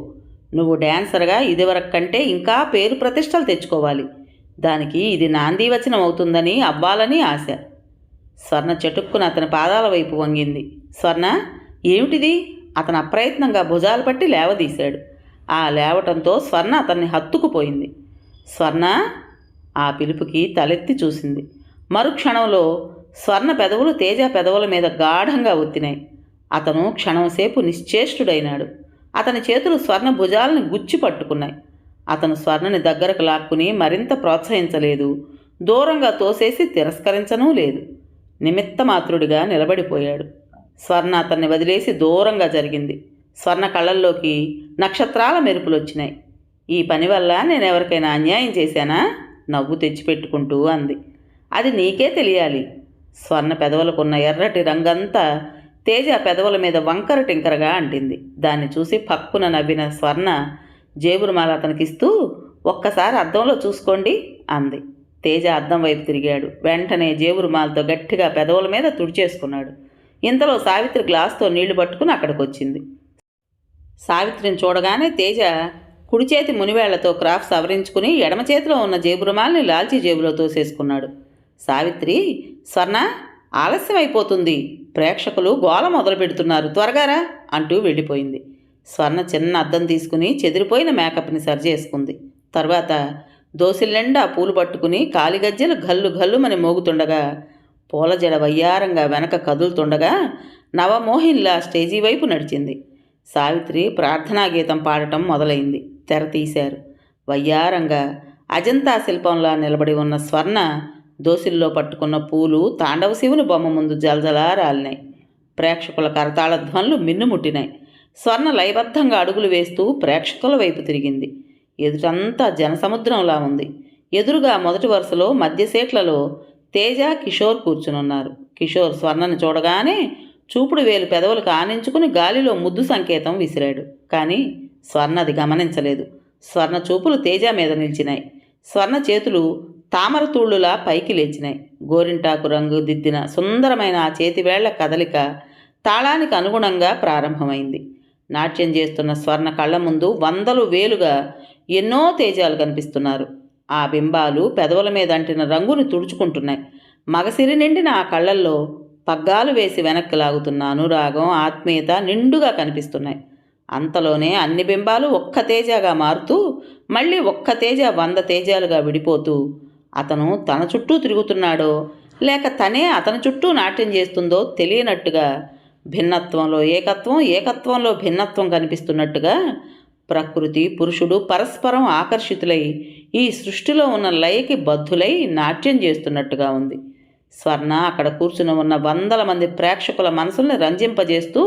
నువ్వు డ్యాన్సర్గా ఇదివరకు కంటే ఇంకా పేరు ప్రతిష్టలు తెచ్చుకోవాలి. దానికి ఇది నాంది వచనం అవుతుందని అవ్వాలని ఆశ. స్వర్ణ చటుక్కున అతని పాదాల వైపు వంగింది. స్వర్ణ, ఏమిటిది? అతను అప్రయత్నంగా భుజాలు పట్టి లేవదీశాడు. ఆ లేవటంతో స్వర్ణ అతన్ని హత్తుకుపోయింది. స్వర్ణ ఆ పిలుపుకి తలెత్తి చూసింది. మరుక్షణంలో స్వర్ణ పెదవులు తేజ పెదవుల మీద గాఢంగా ఒత్తినాయి. అతను క్షణంసేపు నిశ్చేష్టుడైనాడు. అతని చేతులు స్వర్ణ భుజాలను గుచ్చి పట్టుకున్నాయి. అతను స్వర్ణని దగ్గరకు లాక్కుని మరింత ప్రోత్సహించలేదు, దూరంగా తోసేసి తిరస్కరించనూ లేదు. నిమిత్తమాత్రుడిగా నిలబడిపోయాడు. స్వర్ణ అతన్ని వదిలేసి దూరంగా జరిగింది. స్వర్ణ కళ్ళల్లోకి నక్షత్రాల మెరుపులొచ్చినాయి. ఈ పని వల్ల నేను ఎవరికైనా అన్యాయం చేశానా? నవ్వు తెచ్చిపెట్టుకుంటూ అంది. అది నీకే తెలియాలి. స్వర్ణ పెదవులకున్న ఎర్రటి రంగంతా తేజ పెదవుల మీద వంకర టింకరగా అంటింది. దాన్ని చూసి పక్కున నవ్విన స్వర్ణ జేబురుమాల అతనికిస్తూ, ఒక్కసారి అద్దంలో చూసుకోండి అంది. తేజ అద్దం వైపు తిరిగాడు. వెంటనే జేబురుమాలతో గట్టిగా పెదవుల మీద తుడిచేసుకున్నాడు. ఇంతలో సావిత్రి గ్లాస్తో నీళ్లు పట్టుకుని అక్కడికి వచ్చింది. సావిత్రిని చూడగానే తేజ కుడి చేతి మునివేళ్లతో క్రాఫ్ సవరించుకుని ఎడమ చేతిలో ఉన్న జేబురుమాల్ని లాల్చీ జేబులో తోసేసుకున్నాడు. సావిత్రి, స్వర్ణ, ఆలస్యం అయిపోతుంది, ప్రేక్షకులు గోల మొదలు పెడుతున్నారు, త్వరగారా అంటూ వెళ్ళిపోయింది. స్వర్ణ చిన్న అద్దం తీసుకుని చెదిరిపోయిన మేకప్ని సరిచేసుకుంది. తర్వాత దోసిళ్ళెండా పూలు పట్టుకుని కాలిగజ్జెలు గల్లు గల్లుమని మోగుతుండగా, పూల జడ వయ్యారంగా వెనక కదులుతుండగా నవమోహిన్లా స్టేజీ వైపు నడిచింది. సావిత్రి ప్రార్థనా గీతం పాడటం మొదలైంది. తెర తీశారు. వయ్యారంగా అజంతా శిల్పంలా నిలబడి ఉన్న స్వర్ణ దోసిల్లో పట్టుకున్న పూలు తాండవ శివుని బొమ్మ ముందు జలజలా రాలినాయి. ప్రేక్షకుల కరతాళ ధ్వనులు మిన్నుముట్టినాయి. స్వర్ణ లయబద్ధంగా అడుగులు వేస్తూ ప్రేక్షకుల వైపు తిరిగింది. ఎదుటంతా జనసముద్రంలా ఉంది. ఎదురుగా మొదటి వరుసలో మధ్య సీట్లలో తేజ, కిషోర్ కూర్చునున్నారు. కిషోర్ స్వర్ణని చూడగానే చూపుడు వేలు పెదవులకు ఆనించుకుని గాలిలో ముద్దు సంకేతం విసిరాడు. కానీ స్వర్ణ అది గమనించలేదు. స్వర్ణ చూపులు తేజ మీద నిలిచినాయి. స్వర్ణ చేతులు తామరతూళ్లులా పైకి లేచినాయి. గోరింటాకు రంగు దిద్దిన సుందరమైన ఆ చేతివేళ్ల కదలిక తాళానికి అనుగుణంగా ప్రారంభమైంది. నాట్యం చేస్తున్న స్వర్ణ కళ్ళ ముందు వందలు వేలుగా ఎన్నో తేజాలు కనిపిస్తున్నారు. ఆ బింబాలు పెదవుల మీద అంటిన రంగుని తుడుచుకుంటున్నాయి. మగసిరి నిండిన ఆ కళ్ళల్లో పగ్గాలు వేసి వెనక్కి లాగుతున్న అనురాగం, ఆత్మీయత నిండుగా కనిపిస్తున్నాయి. అంతలోనే అన్ని బింబాలు ఒక్క తేజగా మారుతూ మళ్ళీ ఒక్క తేజ 100 తేజాలుగా విడిపోతూ అతను తన చుట్టూ తిరుగుతున్నాడో లేక తనే అతని చుట్టూ నాట్యం చేస్తుందో తెలియనట్టుగా భిన్నత్వంలో ఏకత్వం, ఏకత్వంలో భిన్నత్వం కనిపిస్తున్నట్టుగా ప్రకృతి, పురుషుడు పరస్పరం ఆకర్షితులై ఈ సృష్టిలో ఉన్న లయకి బద్ధులై నాట్యం చేస్తున్నట్టుగా ఉంది. స్వర్ణ అక్కడ కూర్చుని ఉన్న వందల మంది ప్రేక్షకుల మనసుల్ని రంజింపజేస్తూ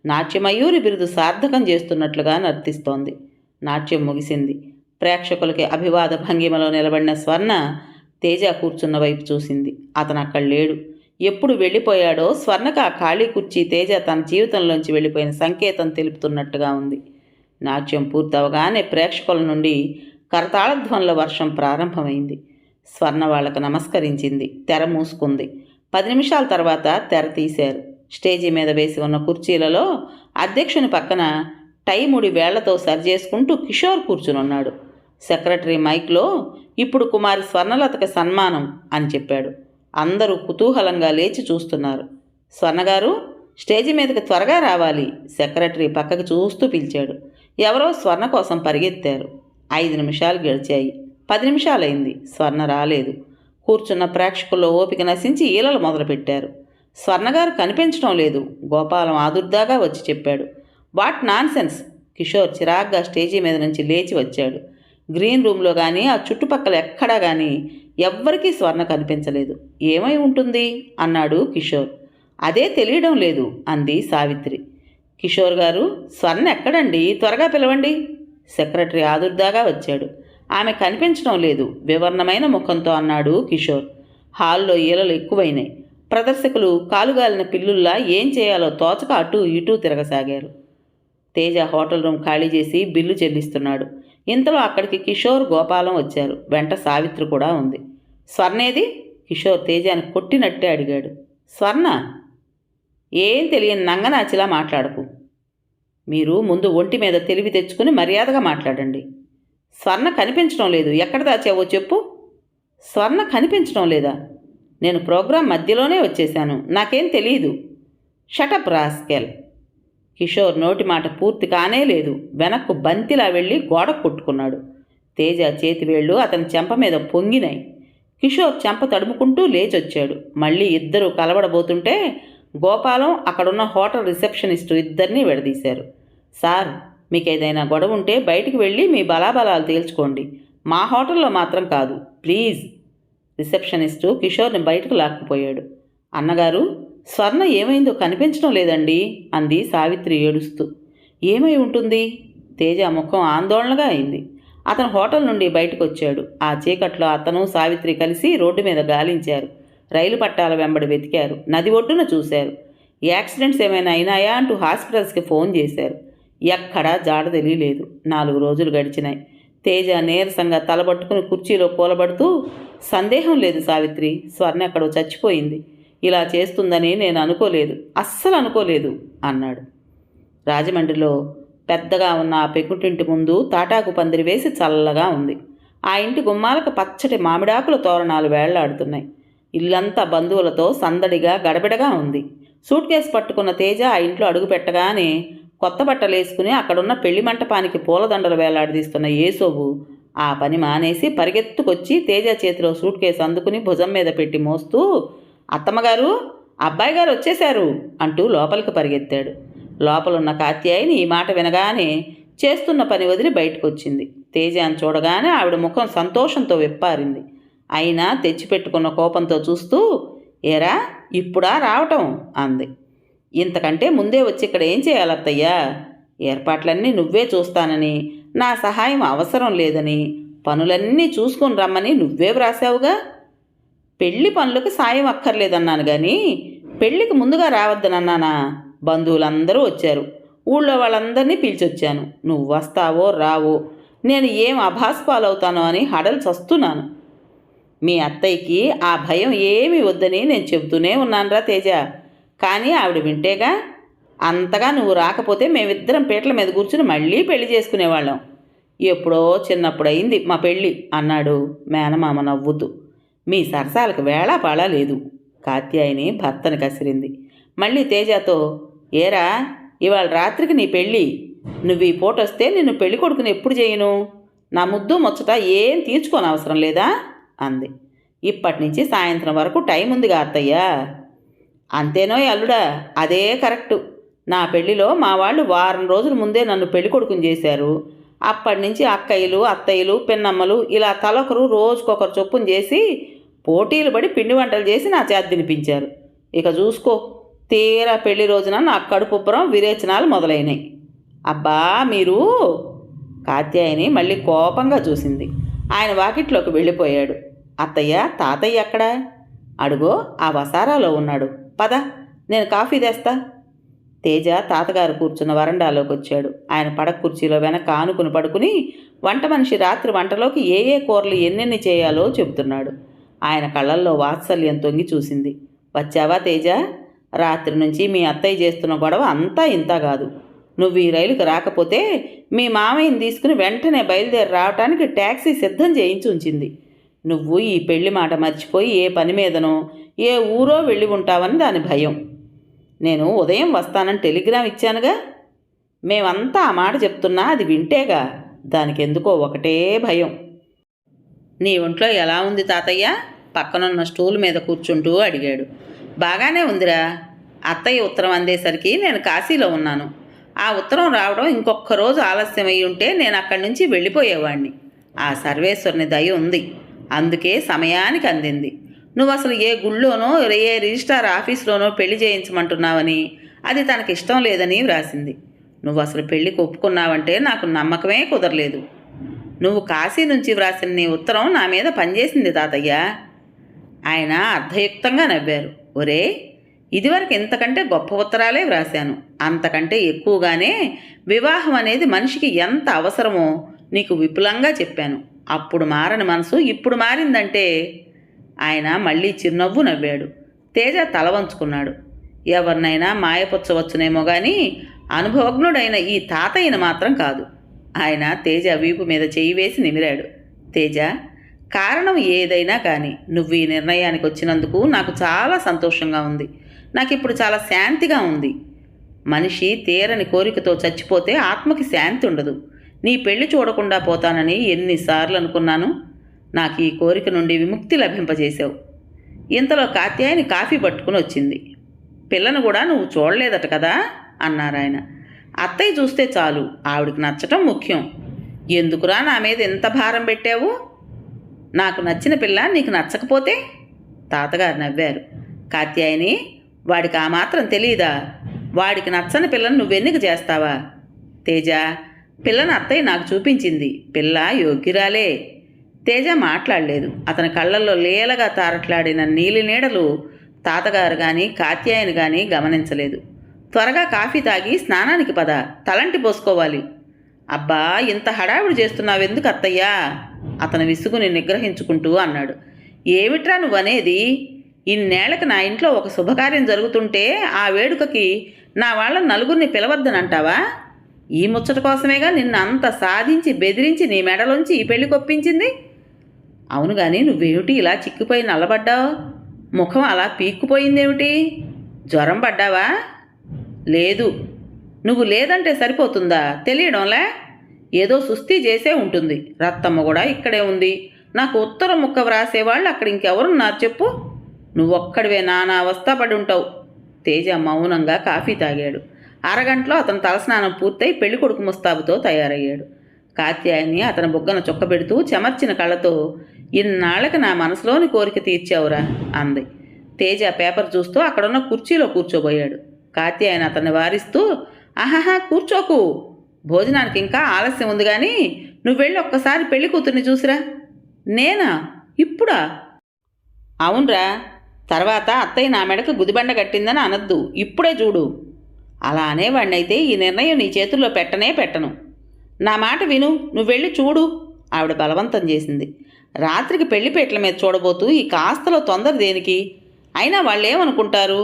నాట్యమయూరి బిరుదు సార్థకం చేస్తున్నట్లుగా నర్తిస్తోంది. నాట్యం ముగిసింది. ప్రేక్షకులకి అభివాద భంగిమలో నిలబడిన స్వర్ణ తేజ కూర్చున్న వైపు చూసింది. అతను అక్కడ లేడు. ఎప్పుడు వెళ్ళిపోయాడో స్వర్ణకు ఆ ఖాళీ కుర్చీ తేజ తన జీవితంలోంచి వెళ్ళిపోయిన సంకేతం తెలుపుతున్నట్టుగా ఉంది. నాట్యం పూర్తవగానే ప్రేక్షకుల నుండి కరతాళధ్వనుల వర్షం ప్రారంభమైంది. స్వర్ణ వాళ్లకు నమస్కరించింది. తెర మూసుకుంది. 10 నిమిషాల తర్వాత తెర తీశారు. స్టేజీ మీద వేసి ఉన్న కుర్చీలలో అధ్యక్షుని పక్కన టై ముడి వేళ్లతో సరిచేసుకుంటూ కిషోర్ కూర్చునున్నాడు. సెక్రటరీ మైక్లో ఇప్పుడు కుమారి స్వర్ణలతకి సన్మానం అని చెప్పాడు. అందరూ కుతూహలంగా లేచి చూస్తున్నారు. స్వర్ణగారు, స్టేజి మీదకి త్వరగా రావాలి, సెక్రటరీ పక్కకి చూస్తూ పిలిచాడు. ఎవరో స్వర్ణ కోసం పరిగెత్తారు. 5 నిమిషాలు గడిచాయి. 10 నిమిషాలైంది. స్వర్ణ రాలేదు. కూర్చున్న ప్రేక్షకుల్లో ఓపిక నశించి ఈలలు మొదలుపెట్టారు. స్వర్ణగారు కనిపించడం లేదు, గోపాలం ఆదుర్దాగా వచ్చి చెప్పాడు. What nonsense! కిషోర్ చిరాగ్గా స్టేజీ మీద నుంచి లేచి వచ్చాడు. గ్రీన్ రూమ్లో కానీ ఆ చుట్టుపక్కల ఎక్కడా కానీ ఎవ్వరికీ స్వర్ణ కనిపించలేదు. ఏమై ఉంటుంది అన్నాడు కిషోర్. అదే తెలియడం లేదు అంది సావిత్రి. కిషోర్ గారు, స్వర్ణ ఎక్కడండి, త్వరగా పిలవండి. సెక్రటరీ ఆదుర్దాగా వచ్చాడు. ఆమె కనిపించడం లేదు వివర్ణమైన ముఖంతో అన్నాడు కిషోర్. హాల్లో ఈలలు ఎక్కువైనాయి. ప్రదర్శకులు కాలుగాలిన పిల్లుల్లా ఏం చేయాలో తోచక అటూ ఇటూ తిరగసాగారు. తేజ హోటల్ రూమ్ ఖాళీ చేసి బిల్లు చెల్లిస్తున్నాడు. ఇంతలో అక్కడికి కిషోర్, గోపాలం వచ్చారు. వెంట సావిత్రి కూడా ఉంది. స్వర్ణేది? కిషోర్ తేజాని కొట్టినట్టే అడిగాడు. స్వర్ణ? ఏం తెలియని నంగనాచిలా మాట్లాడకు. మీరు ముందు ఒంటి మీద తెలివి తెచ్చుకుని మర్యాదగా మాట్లాడండి. స్వర్ణ కనిపించడం లేదు, ఎక్కడ దాచావో చెప్పు. స్వర్ణ కనిపించడం లేదా? నేను ప్రోగ్రాం మధ్యలోనే వచ్చేశాను, నాకేం తెలియదు. Shut up rascal. కిషోర్ నోటి మాట పూర్తి కానే లేదు. వెనక్కు బంతిలా వెళ్ళి గోడ కొట్టుకున్నాడు. తేజ చేతివేళ్లు అతని చెంప మీద పొంగినాయి. కిషోర్ చెంప తడుముకుంటూ లేచొచ్చాడు. మళ్ళీ ఇద్దరూ కలవడబోతుంటే గోపాలం, అక్కడున్న హోటల్ రిసెప్షనిస్టు ఇద్దరినీ విడదీశారు. సార్, మీకేదైనా గొడవ ఉంటే బయటికి వెళ్ళి మీ బలాబలాలు తేల్చుకోండి, మా హోటల్లో మాత్రం కాదు, ప్లీజ్. రిసెప్షనిస్టు కిషోర్ని బయటకు లాక్కుపోయాడు. అన్నగారు, స్వర్ణ ఏమైందో కనిపించడం లేదండి అంది సావిత్రి ఏడుస్తూ. ఏమై ఉంటుంది? తేజ ముఖం ఆందోళనగా అయింది. అతను హోటల్ నుండి బయటకు వచ్చాడు. ఆ చీకట్లో అతను, సావిత్రి కలిసి రోడ్డు మీద గాలించారు. రైలు పట్టాల వెంబడి వెతికారు. నది ఒడ్డున చూశారు. యాక్సిడెంట్స్ ఏమైనా అయినాయా అంటూ హాస్పిటల్స్కి ఫోన్ చేశారు. ఎక్కడా జాడ తెలియలేదు. 4 రోజులు గడిచినాయి. తేజ నీరసంగా తలబట్టుకుని కుర్చీలో కూలబడుతూ, సందేహం లేదు సావిత్రి, స్వర్ణ ఎక్కడో చచ్చిపోయింది. ఇలా చేస్తుందని నేను అనుకోలేదు, అస్సలు అనుకోలేదు అన్నాడు. రాజమండ్రిలో పెద్దగా ఉన్న ఆ పెంకుటింటి ముందు తాటాకు పందిరి వేసి చల్లగా ఉంది. ఆ ఇంటి గుమ్మాలకు పచ్చటి మామిడాకుల తోరణాలు వేళ్లాడుతున్నాయి. ఇల్లంతా బంధువులతో సందడిగా గడబిడగా ఉంది. సూట్ కేసు పట్టుకున్న తేజ ఆ ఇంట్లో అడుగు పెట్టగానే కొత్త బట్టలేసుకుని అక్కడున్న పెళ్లి మంటపానికి పూలదండలు వేలాడదీస్తున్న ఏసోబు ఆ పని మానేసి పరిగెత్తుకొచ్చి తేజ చేతిలో సూట్ కేసు అందుకుని భుజం మీద పెట్టి మోస్తూ, అత్తమ్మగారు, అబ్బాయి గారు వచ్చేశారు అంటూ లోపలికి పరిగెత్తాడు. లోపలున్న కాత్యాయిని ఈ మాట వినగానే చేస్తున్న పని వదిలి బయటకు వచ్చింది. తేజాన్ని చూడగానే ఆవిడ ముఖం సంతోషంతో విప్పారింది. అయినా తెచ్చిపెట్టుకున్న కోపంతో చూస్తూ, ఏరా ఇప్పుడా రావటం అంది. ఇంతకంటే ముందే వచ్చి ఇక్కడ ఏం చేయాలత్తయ్యా? ఏర్పాట్లన్నీ నువ్వే చూస్తానని, నా సహాయం అవసరం లేదని, పనులన్నీ చూసుకొని రమ్మని నువ్వే వ్రాసావుగా. పెళ్లి పనులకు సాయం అక్కర్లేదన్నాను కానీ పెళ్లికి ముందుగా రావద్దనన్నానా? బంధువులందరూ వచ్చారు. ఊళ్ళో వాళ్ళందరినీ పిలిచొచ్చాను. నువ్వు వస్తావో రావో, నేను ఏం అభాస్పాలవుతానో అని హడలు చస్తున్నాను. మీ అత్తయ్యకి ఆ భయం ఏమీ వద్దని నేను చెబుతూనే ఉన్నానురా తేజ. కానీ ఆవిడ వింటేగా. అంతగా నువ్వు రాకపోతే మేమిద్దరం పీటల మీద కూర్చుని మళ్ళీ పెళ్లి చేసుకునేవాళ్ళం. ఎప్పుడో చిన్నప్పుడు అయింది మా పెళ్ళి అన్నాడు మేనమామ నవ్వుతూ. మీ సరసాలకు వేళాపాళా లేదు. కాత్యాయిని భర్తను కసిరింది. మళ్ళీ తేజతో, ఏరా ఇవాళ రాత్రికి నీ పెళ్ళి, నువ్వు ఈ పూట వస్తే నిన్ను పెళ్లి కొడుకుని ఎప్పుడు చేయను? నా ముద్దు ముచ్చట ఏం తీర్చుకోని అవసరం లేదా అంది. ఇప్పటి నుంచి సాయంత్రం వరకు టైం ఉందిగా అత్తయ్యా. అంతేనో అల్లుడా, అదే కరెక్టు. నా పెళ్లిలో మా వాళ్ళు వారం రోజుల ముందే నన్ను పెళ్లి కొడుకుని చేశారు. అప్పటి నుంచి అక్కయ్యలు అత్తయ్యలు పిన్నమ్మలు ఇలా తలొకరు రోజుకొకరు చొప్పున చేసి పోటీలు పడి పిండి వంటలు చేసి నా చేత తినిపించారు. ఇక చూసుకో, తీరా పెళ్లి రోజున నా కడుపుబ్బరం విరేచనాలు మొదలైనాయి. అబ్బా మీరు కాత్యాయని మళ్ళీ కోపంగా చూసింది. ఆయన వాకిట్లోకి వెళ్ళిపోయాడు. అత్తయ్య తాతయ్య ఎక్కడా? అడుగో ఆ వసారాలో ఉన్నాడు, పద నేను కాఫీ తెస్తా. తేజ తాతగారు కూర్చున్న వరండాలోకి వచ్చాడు. ఆయన పడక కుర్చీలో వెనక ఆనుకుని పడుకుని వంట మనిషి రాత్రి వంటలోకి ఏ ఏ కూరలు ఎన్నెన్ని చేయాలో చెబుతున్నాడు. ఆయన కళ్ళల్లో వాత్సల్యం తొంగి చూసింది. వచ్చావా తేజ? రాత్రి నుంచి మీ అత్తయ్య చేస్తున్న గొడవ అంతా ఇంత కాదు. నువ్వు ఈ రైలుకి రాకపోతే మీ మామయ్యని తీసుకుని వెంటనే బయలుదేరి రావటానికి ట్యాక్సీ సిద్ధం చేయించి ఉంచింది. నువ్వు ఈ పెళ్లి మాట మర్చిపోయి ఏ పని మీదనో ఏ ఊరో వెళ్ళి ఉంటావని దాని భయం. నేను ఉదయం వస్తానని టెలిగ్రామ్ ఇచ్చానుగా. మేమంతా ఆ మాట చెప్తున్నా అది వింటేగా. దానికి ఎందుకో ఒకటే భయం. నీ ఒంట్లో ఎలా ఉంది తాతయ్య? పక్కనున్న స్టూల్ మీద కూర్చుంటూ అడిగాడు. బాగానే ఉందిరా. అత్తయ్య ఉత్తరం అందేసరికి నేను కాశీలో ఉన్నాను. ఆ ఉత్తరం రావడం ఇంకొక రోజు ఆలస్యమై ఉంటే నేను అక్కడి నుంచి వెళ్ళిపోయేవాడిని. ఆ సర్వేశ్వరుని దయ ఉంది, అందుకే సమయానికి అందింది. నువ్వు అసలు ఏ గుళ్ళోనో ఏ రిజిస్ట్రార్ ఆఫీస్లోనో పెళ్లి చేయించమంటున్నావని, అది తనకి ఇష్టం లేదని వ్రాసింది. నువ్వు అసలు పెళ్లికి ఒప్పుకున్నావంటే నాకు నమ్మకమే కుదరలేదు. నువ్వు కాశీ నుంచి వ్రాసిన నీ ఉత్తరం నా మీద పనిచేసింది తాతయ్య. ఆయన అర్ధయుక్తంగా నవ్వారు. ఒరే, ఇదివరకు ఇంతకంటే గొప్ప ఉత్తరాలే వ్రాశాను. అంతకంటే ఎక్కువగానే వివాహం అనేది మనిషికి ఎంత అవసరమో నీకు విపులంగా చెప్పాను. అప్పుడు మారని మనసు ఇప్పుడు మారిందంటే. ఆయన మళ్ళీ చిరునవ్వు నవ్వాడు. తేజ తల వంచుకున్నాడు. ఎవరినైనా మాయపుచ్చవచ్చునేమో కానీ అనుభవజ్ఞుడైన ఈ తాతయ్యను మాత్రం కాదు. ఆయన తేజ వీపు మీద చేయి వేసి నిమిరాడు. తేజ, కారణం ఏదైనా కానీ నువ్వు ఈ నిర్ణయానికి వచ్చినందుకు నాకు చాలా సంతోషంగా ఉంది. నాకు ఇప్పుడు చాలా శాంతిగా ఉంది. మనిషి తీరని కోరికతో చచ్చిపోతే ఆత్మకి శాంతి ఉండదు. నీ పెళ్లి చూడకుండా పోతానని ఎన్నిసార్లు అనుకున్నాను. నాకు ఈ కోరిక నుండి విముక్తి లభింపజేశావు. ఇంతలో కాత్యాయని కాఫీ పట్టుకుని వచ్చింది. పిల్లను కూడా నువ్వు చూడలేదట కదా అన్నారాయన. అత్తయ్య చూస్తే చాలు, ఆవిడికి నచ్చటం ముఖ్యం. ఎందుకురా నా మీద ఎంత భారం పెట్టావు? నాకు నచ్చిన పిల్ల నీకు నచ్చకపోతే? తాతగారు నవ్వారు. కాత్యాయని, వాడికి ఆ మాత్రం తెలియదా? వాడికి నచ్చని పిల్లను నువ్వెన్నిక చేస్తావా? తేజ, పిల్లని అత్తయ్య నాకు చూపించింది. పిల్ల యోగ్యురాలే. తేజ మాట్లాడలేదు. అతని కళ్ళల్లో లీలగా తారట్లాడిన నీలి నీడలు తాతగారు కానీ కాత్యాయని కానీ గమనించలేదు. త్వరగా కాఫీ తాగి స్నానానికి పద, తలంటి పోసుకోవాలి. అబ్బా, ఇంత హడావిడి చేస్తున్నావెందుకు అత్తయ్యా? అతని విసుగుని నిగ్రహించుకుంటూ అన్నాడు. ఏమిట్రా నువ్వనేది? ఇన్నేళ్లకు నా ఇంట్లో ఒక శుభకార్యం జరుగుతుంటే ఆ వేడుకకి నా వాళ్ళ నలుగురిని పిలవద్దనంటావా? ఈ ముచ్చట కోసమేగా నిన్ను అంత సాధించి బెదిరించి నీ మెడలోంచి ఈ పెళ్లి కొప్పించింది. అవును కానీ నువ్వేమిటి ఇలా చిక్కిపోయి నల్లబడ్డావు? ముఖం అలా పీక్కుపోయిందేమిటి? జ్వరం పడ్డావా? లేదు. నువ్వు లేదంటే సరిపోతుందా? తెలియడంలే. ఏదో సుస్థి చేసే ఉంటుంది. రత్తమ్మ కూడా ఇక్కడే ఉంది. నాకు ఉత్తరం ముక్క వ్రాసేవాళ్ళు అక్కడ ఇంకెవరున్నారు చెప్పు? నువ్వొక్కడివే నానా అవస్థ పడి ఉంటావు. తేజ మౌనంగా కాఫీ తాగాడు. అరగంటలో అతను తలస్నానం పూర్తయి పెళ్ళికొడుకు ముస్తాబుతో తయారయ్యాడు. కాత్యాయని అతని బుగ్గన చొక్కబెడుతూ చెమర్చిన కళ్ళతో, ఇన్నాళ్ళకి నా మనసులోని కోరిక తీర్చావురా అంది. తేజ పేపర్ చూస్తూ అక్కడున్న కుర్చీలో కూర్చోబోయాడు. కాత్యాయని అతన్ని వారిస్తూ, ఆహాహా కూర్చోకు, భోజనానికి ఇంకా ఆలస్యం ఉంది కానీ నువ్వు వెళ్ళి ఒక్కసారి పెళ్లి కూతుర్ని చూసిరా. నేనా? ఇప్పుడా? అవునరా. తర్వాత అత్తయ్య నా మెడకు గుదిబండ కట్టిందని అనద్దు, ఇప్పుడే చూడు. అలా అనేవాడినైతే ఈ నిర్ణయం నీ చేతుల్లో పెట్టను. నా మాట విను, నువ్వు వెళ్ళి చూడు. ఆవిడ బలవంతం చేసింది. రాత్రికి పెళ్లిపేటల మీద చూడబోతూ ఈ కాస్తలో తొందర దేనికి? అయినా వాళ్ళు ఏమనుకుంటారు?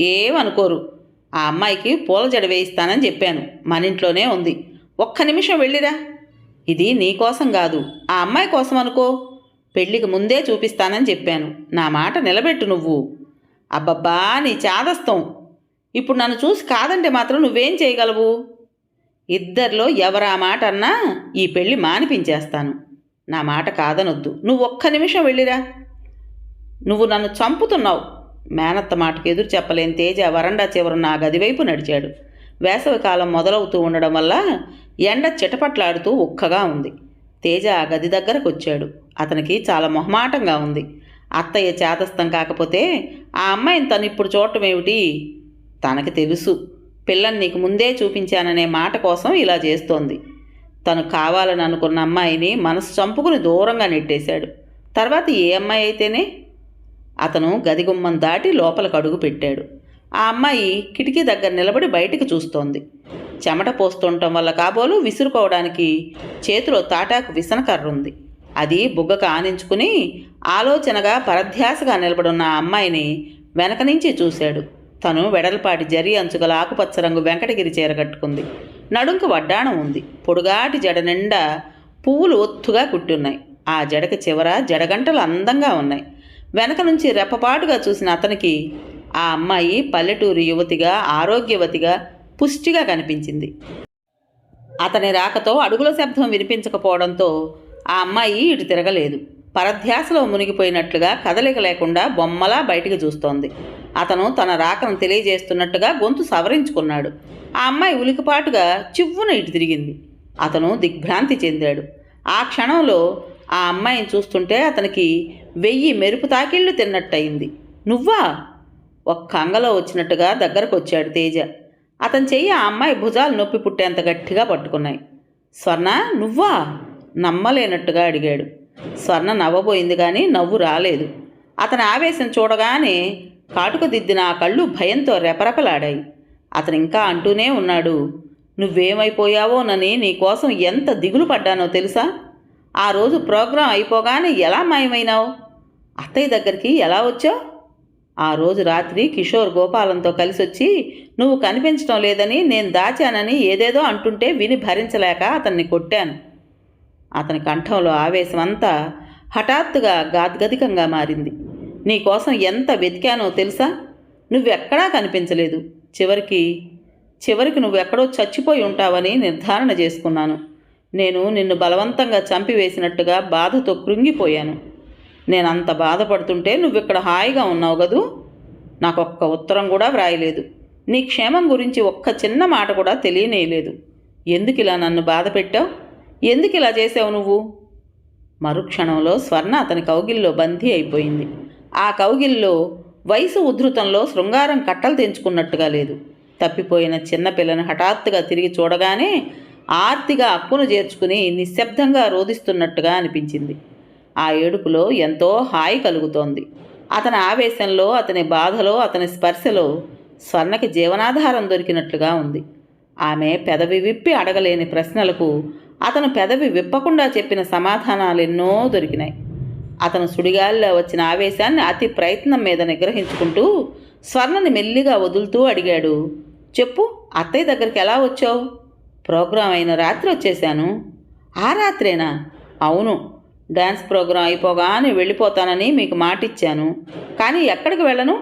ఏమనుకోరు. ఆ అమ్మాయికి పూల జడ వేయిస్తానని చెప్పాను, మన ఇంట్లోనే ఉంది. ఒక్క నిమిషం వెళ్ళిరా. ఇది నీ కోసం కాదు, ఆ అమ్మాయి కోసం అనుకో. పెళ్లికి ముందే చూపిస్తానని చెప్పాను. నా మాట నిలబెట్టు నువ్వు. అబ్బబ్బా, నీ చాదస్తం. ఇప్పుడు నన్ను చూసి కాదంటే మాత్రం నువ్వేం చేయగలవు? ఇద్దరిలో ఎవరా మాట అన్నా ఈ పెళ్ళి మానిపించేస్తాను. నా మాట కాదనొద్దు. నువ్వు ఒక్క నిమిషం వెళ్ళిరా. నువ్వు నన్ను చంపుతున్నావు. మేనత్త మాటకు ఎదురు చెప్పలేని తేజ వరండా చివరున్న ఆ గదివైపు నడిచాడు. వేసవికాలం మొదలవుతూ ఉండడం వల్ల ఎండ చిటపట్లాడుతూ ఉక్కగా ఉంది. తేజ ఆ గది దగ్గరకు వచ్చాడు. అతనికి చాలా మొహమాటంగా ఉంది. అత్తయ్య చేతస్థం కాకపోతే ఆ అమ్మాయిని తను ఇప్పుడు చూడటం ఏమిటి? తనకి తెలుసు, పిల్లని నీకు ముందే చూపించాననే మాట కోసం ఇలా చేస్తోంది. తను కావాలని అనుకున్న అమ్మాయిని మనసు చంపుకుని దూరంగా నెట్టేశాడు. తర్వాత ఏ అమ్మాయి అయితేనే? అతను గదిగుమ్మం దాటి లోపలికి అడుగు పెట్టాడు. ఆ అమ్మాయి కిటికీ దగ్గర నిలబడి బయటికి చూస్తోంది. చెమట పోస్తుండటం వల్ల కాబోలు విసురుకోవడానికి చేతిలో తాటాకు విసనకర్ర ఉంది. అది బుగ్గకు ఆనించుకుని ఆలోచనగా పరధ్యాసగా నిలబడున్న ఆ అమ్మాయిని వెనక నుంచి చూశాడు. తను వెడల్పాటి జరి అంచుగల ఆకుపచ్చ రంగు వెంకటగిరి చీర కట్టుకుంది. నడుంకు వడ్డాణం ఉంది. పొడుగాటి జడ నిండా పువ్వులు ఒత్తుగా కుట్టున్నాయి. ఆ జడకి చివర జడగంటలు అందంగా ఉన్నాయి. వెనక నుంచి రెప్పపాటుగా చూసిన అతనికి ఆ అమ్మాయి పల్లెటూరు యువతిగా, ఆరోగ్యవతిగా, పుష్టిగా కనిపించింది. అతని రాకతో అడుగుల శబ్దం వినిపించకపోవడంతో ఆ అమ్మాయి ఇటు తిరగలేదు. పరధ్యాసలో మునిగిపోయినట్లుగా కదలిక లేకుండా బొమ్మలా బయటికి చూస్తోంది. అతను తన రాకను తెలియజేస్తున్నట్టుగా గొంతు సవరించుకున్నాడు. ఆ అమ్మాయి ఉలికిపాటుగా చివ్వున ఇటు తిరిగింది. అతను దిగ్భ్రాంతి చెందాడు. ఆ క్షణంలో ఆ అమ్మాయిని చూస్తుంటే అతనికి 1000 మెరుపు తాకిళ్ళు తిన్నట్టయింది. నువ్వా? ఒక్క అంగలో వచ్చినట్టుగా దగ్గరకు వచ్చాడు తేజ. అతని చెయ్యి ఆ అమ్మాయి భుజాలు నొప్పి పుట్టేంత గట్టిగా పట్టుకున్నాయి. స్వర్ణ, నువ్వా? నమ్మలేనట్టుగా అడిగాడు. స్వర్ణ నవ్వబోయింది కానీ నవ్వు రాలేదు. అతని ఆవేశం చూడగానే కాటుక దిద్దిన ఆ కళ్ళు భయంతో రెపరెపలాడాయి. అతను ఇంకా అంటూనే ఉన్నాడు. నువ్వేమైపోయావోనని నీకోసం ఎంత దిగులు పడ్డానో తెలుసా? ఆ రోజు ప్రోగ్రాం అయిపోగానే ఎలా మాయమైనావు? అత్తయ్య దగ్గరికి ఎలా వచ్చావు? ఆ రోజు రాత్రి కిషోర్ గోపాలంతో కలిసి వచ్చి నువ్వు కనిపించడం లేదని, నేను దాచానని ఏదేదో అంటుంటే విని భరించలేక అతన్ని కొట్టాను. అతని కంఠంలో ఆవేశం అంతా హఠాత్తుగా గాద్గదికంగా మారింది. నీకోసం ఎంత వెతికానో తెలుసా? నువ్వెక్కడా కనిపించలేదు. చివరికి నువ్వెక్కడో చచ్చిపోయి ఉంటావని నిర్ధారణ చేసుకున్నాను. నేను నిన్ను బలవంతంగా చంపివేసినట్టుగా బాధతో కృంగిపోయాను. నేనంత బాధపడుతుంటే నువ్విక్కడ హాయిగా ఉన్నావు కదూ. నాకొక్క ఉత్తరం కూడా వ్రాయలేదు. నీ క్షేమం గురించి ఒక్క చిన్న మాట కూడా తెలియనేయలేదు. ఎందుకు ఇలా నన్ను బాధ పెట్టావు? ఎందుకు ఇలా చేసావు నువ్వు? మరుక్షణంలో స్వర్ణ అతని కౌగిల్లో బందీ అయిపోయింది. ఆ కౌగిల్లో వయసు ఉద్ధృతంలో శృంగారం కట్టలు తెంచుకున్నట్టుగా లేదు. తప్పిపోయిన చిన్నపిల్లని హఠాత్తుగా తిరిగి చూడగానే ఆర్తిగా అక్కును చేర్చుకుని నిశ్శబ్దంగా రోదిస్తున్నట్టుగా అనిపించింది. ఆ ఏడుపులో ఎంతో హాయి కలుగుతోంది. అతని ఆవేశంలో, అతని బాధలో, అతని స్పర్శలో స్వర్ణకి జీవనాధారం దొరికినట్లుగా ఉంది. ఆమె పెదవి విప్పి అడగలేని ప్రశ్నలకు అతను పెదవి విప్పకుండా చెప్పిన సమాధానాలు ఎన్నో దొరికినాయి. అతను సుడిగాలిలో వచ్చిన ఆవేశాన్ని అతి ప్రయత్నం మీద నిగ్రహించుకుంటూ స్వర్ణని మెల్లిగా వదులుతూ అడిగాడు. చెప్పు, అత్తయ్య దగ్గరికి ఎలా వచ్చావు? ప్రోగ్రాం అయిన రాత్రి వచ్చేశాను. ఆ రాత్రేనా? అవును. డ్యాన్స్ ప్రోగ్రాం అయిపోగానే వెళ్ళిపోతానని మీకు మాటిచ్చాను. కానీ ఎక్కడికి వెళ్ళను?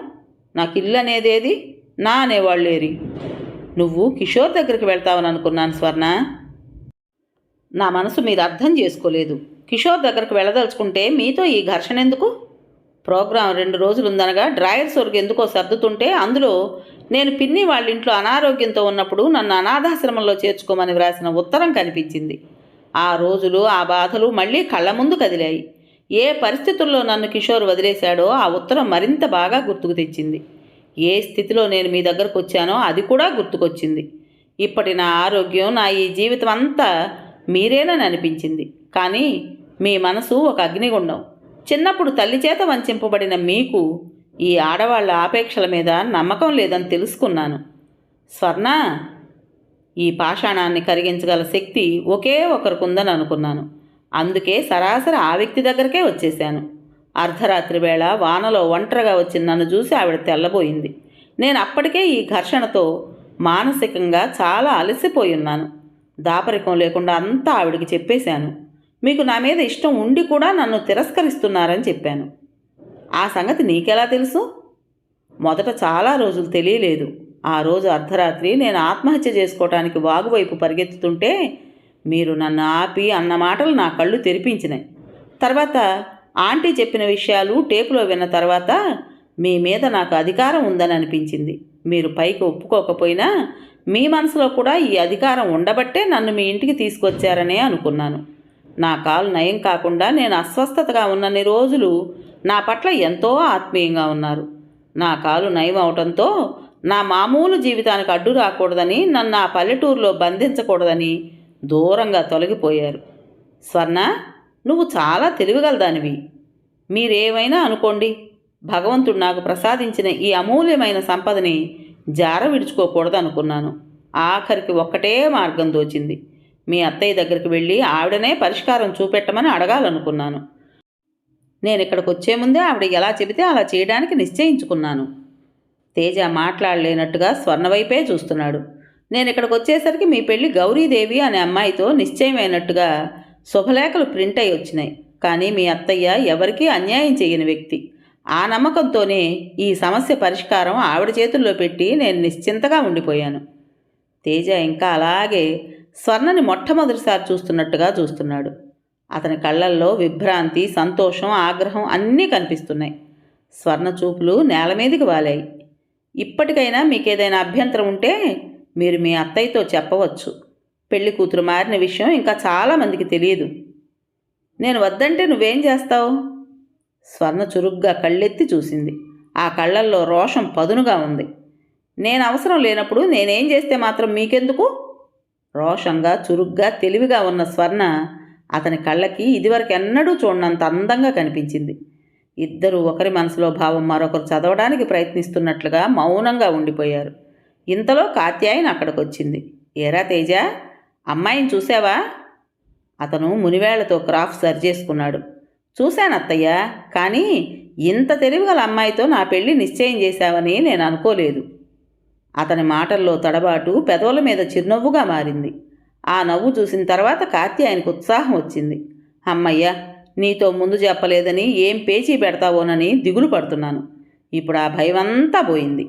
నాకు ఇల్లు అనేదేది, నా అనేవాళ్ళేరి. నువ్వు కిషోర్ దగ్గరికి వెళ్తావని అనుకున్నాను స్వర్ణ. నా మనసు మీరు అర్థం చేసుకోలేదు. కిషోర్ దగ్గరకు వెళ్ళదలుచుకుంటే మీతో ఈ ఘర్షణ ఎందుకు? ప్రోగ్రాం 2 రోజులు ఉందనగా డ్రాయర్ సొరుగు ఎందుకో సర్దుతుంటే అందులో నేను పిన్ని వాళ్ళ ఇంట్లో అనారోగ్యంతో ఉన్నప్పుడు నన్ను అనాథాశ్రమంలో చేర్చుకోమని వ్రాసిన ఉత్తరం కనిపించింది. ఆ రోజులు, ఆ బాధలు మళ్ళీ కళ్ళ ముందు కదిలాయి. ఏ పరిస్థితుల్లో నన్ను కిషోర్ వదిలేశాడో ఆ ఉత్తరం మరింత బాగా గుర్తుకు తెచ్చింది. ఏ స్థితిలో నేను మీ దగ్గరకు వచ్చానో అది కూడా గుర్తుకొచ్చింది. ఇప్పటి నా ఆరోగ్యం, నా ఈ జీవితం అంతా మీరేనని అనిపించింది. కానీ మీ మనసు ఒక అగ్నిగుండం. చిన్నప్పుడు తల్లి చేత వంచింపబడిన మీకు ఈ ఆడవాళ్ల ఆపేక్షల మీద నమ్మకం లేదని తెలుసుకున్నాను. స్వర్ణ, ఈ పాషాణాన్ని కరిగించగల శక్తి ఒకే ఒకరికుందని అనుకున్నాను. అందుకే సరాసరి ఆ వ్యక్తి దగ్గరకే వచ్చేశాను. అర్ధరాత్రి వేళ వానలో ఒంటరిగా వచ్చి నన్ను చూసి ఆవిడ తెల్లబోయింది. నేను అప్పటికే ఈ ఘర్షణతో మానసికంగా చాలా అలసిపోయి ఉన్నాను. దాపరికం లేకుండా అంతా ఆవిడికి చెప్పేశాను. మీకు నా మీద ఇష్టం ఉండి కూడా నన్ను తిరస్కరిస్తున్నారని చెప్పాను. ఆ సంగతి నీకెలా తెలుసు? మొదట చాలా రోజులు తెలియలేదు. ఆ రోజు అర్ధరాత్రి నేను ఆత్మహత్య చేసుకోవటానికి వాగువైపు పరిగెత్తుతుంటే మీరు నన్ను ఆపి అన్న మాటలు నా కళ్ళు తెరిపించినాయి. తర్వాత ఆంటీ చెప్పిన విషయాలు టేపులో విన్న తర్వాత మీ మీద నాకు అధికారం ఉందని అనిపించింది. మీరు పైకి ఒప్పుకోకపోయినా మీ మనసులో కూడా ఈ అధికారం ఉండబట్టే నన్ను మీ ఇంటికి తీసుకొచ్చారనే అనుకున్నాను. నా కాలు నయం కాకుండా నేను అస్వస్థతగా ఉన్నన్ని రోజులు నా పట్ల ఎంతో ఆత్మీయంగా ఉన్నారు. నా కాలు నయం అవటంతో నా మామూలు జీవితానికి అడ్డు రాకూడదని, నన్ను ఆ పల్లెటూరులో బంధించకూడదని దూరంగా తొలగిపోయారు. స్వర్ణ, నువ్వు చాలా తెలివిగలదానివి. మీరేమైనా అనుకోండి, భగవంతుడు నాకు ప్రసాదించిన ఈ అమూల్యమైన సంపదని జార విడుచుకోకూడదు అనుకున్నాను. ఆఖరికి ఒక్కటే మార్గం దోచింది. మీ అత్తయ్య దగ్గరికి వెళ్ళి ఆవిడనే పరిష్కారం చూపెట్టమని అడగాలనుకున్నాను. నేను ఇక్కడికి వచ్చే ముందే ఆవిడ ఎలా చెబితే అలా చేయడానికి నిశ్చయించుకున్నాను. తేజ మాట్లాడలేనట్టుగా స్వర్ణ వైపే చూస్తున్నాడు. నేను ఇక్కడికి వచ్చేసరికి మీ పెళ్లి గౌరీదేవి అనే అమ్మాయితో నిశ్చయమైనట్టుగా శుభలేఖలు ప్రింట్ అయి వచ్చినాయి. కానీ మీ అత్తయ్య ఎవరికీ అన్యాయం చేయని వ్యక్తి. ఆ నమ్మకంతోనే ఈ సమస్య పరిష్కారం ఆవిడ చేతుల్లో పెట్టి నేను నిశ్చింతగా ఉండిపోయాను. తేజ ఇంకా అలాగే స్వర్ణని మొట్టమొదటిసారి చూస్తున్నట్టుగా చూస్తున్నాడు. అతని కళ్ళల్లో విభ్రాంతి, సంతోషం, ఆగ్రహం అన్నీ కనిపిస్తున్నాయి. స్వర్ణ చూపులు నేల మీదకి వాలాయి. ఇప్పటికైనా మీకేదైనా అభ్యంతరం ఉంటే మీరు మీ అత్తయ్యతో చెప్పవచ్చు. పెళ్లి కూతురు మారిన విషయం ఇంకా చాలామందికి తెలియదు. నేను వద్దంటే నువ్వేం చేస్తావు? స్వర్ణ చురుగ్గా కళ్ళెత్తి చూసింది. ఆ కళ్ళల్లో రోషం పదునుగా ఉంది. నేను అవసరం లేనప్పుడు నేనేం చేస్తే మాత్రం మీకెందుకు? రోషంగా, చురుగ్గా, తెలివిగా ఉన్న స్వర్ణ అతని కళ్ళకి ఇదివరకు ఎన్నడూ చూడనంత అందంగా కనిపించింది. ఇద్దరూ ఒకరి మనసులో భావం మరొకరు చదవడానికి ప్రయత్నిస్తున్నట్లుగా మౌనంగా ఉండిపోయారు. ఇంతలో కాత్యాయని అక్కడికి వచ్చింది. ఏరా తేజ, అమ్మాయిని చూసావా? అతను మునివేళ్లతో క్రాఫ్ సరి చేసుకున్నాడు. చూశానత్తయ్య, కానీ ఇంత తెలివిగల అమ్మాయితో నా పెళ్లి నిశ్చయం చేశావని నేను అనుకోలేదు. అతని మాటల్లో తడబాటు పెదవుల మీద చిరునవ్వుగా మారింది. ఆ నవ్వు చూసిన తర్వాత కాత్యాయనికి ఉత్సాహం వచ్చింది. అమ్మయ్య, నీతో ముందు చెప్పలేదని ఏం పేచీ పెడతావోనని దిగులు పడుతున్నాను. ఇప్పుడు ఆ భయమంతా పోయింది.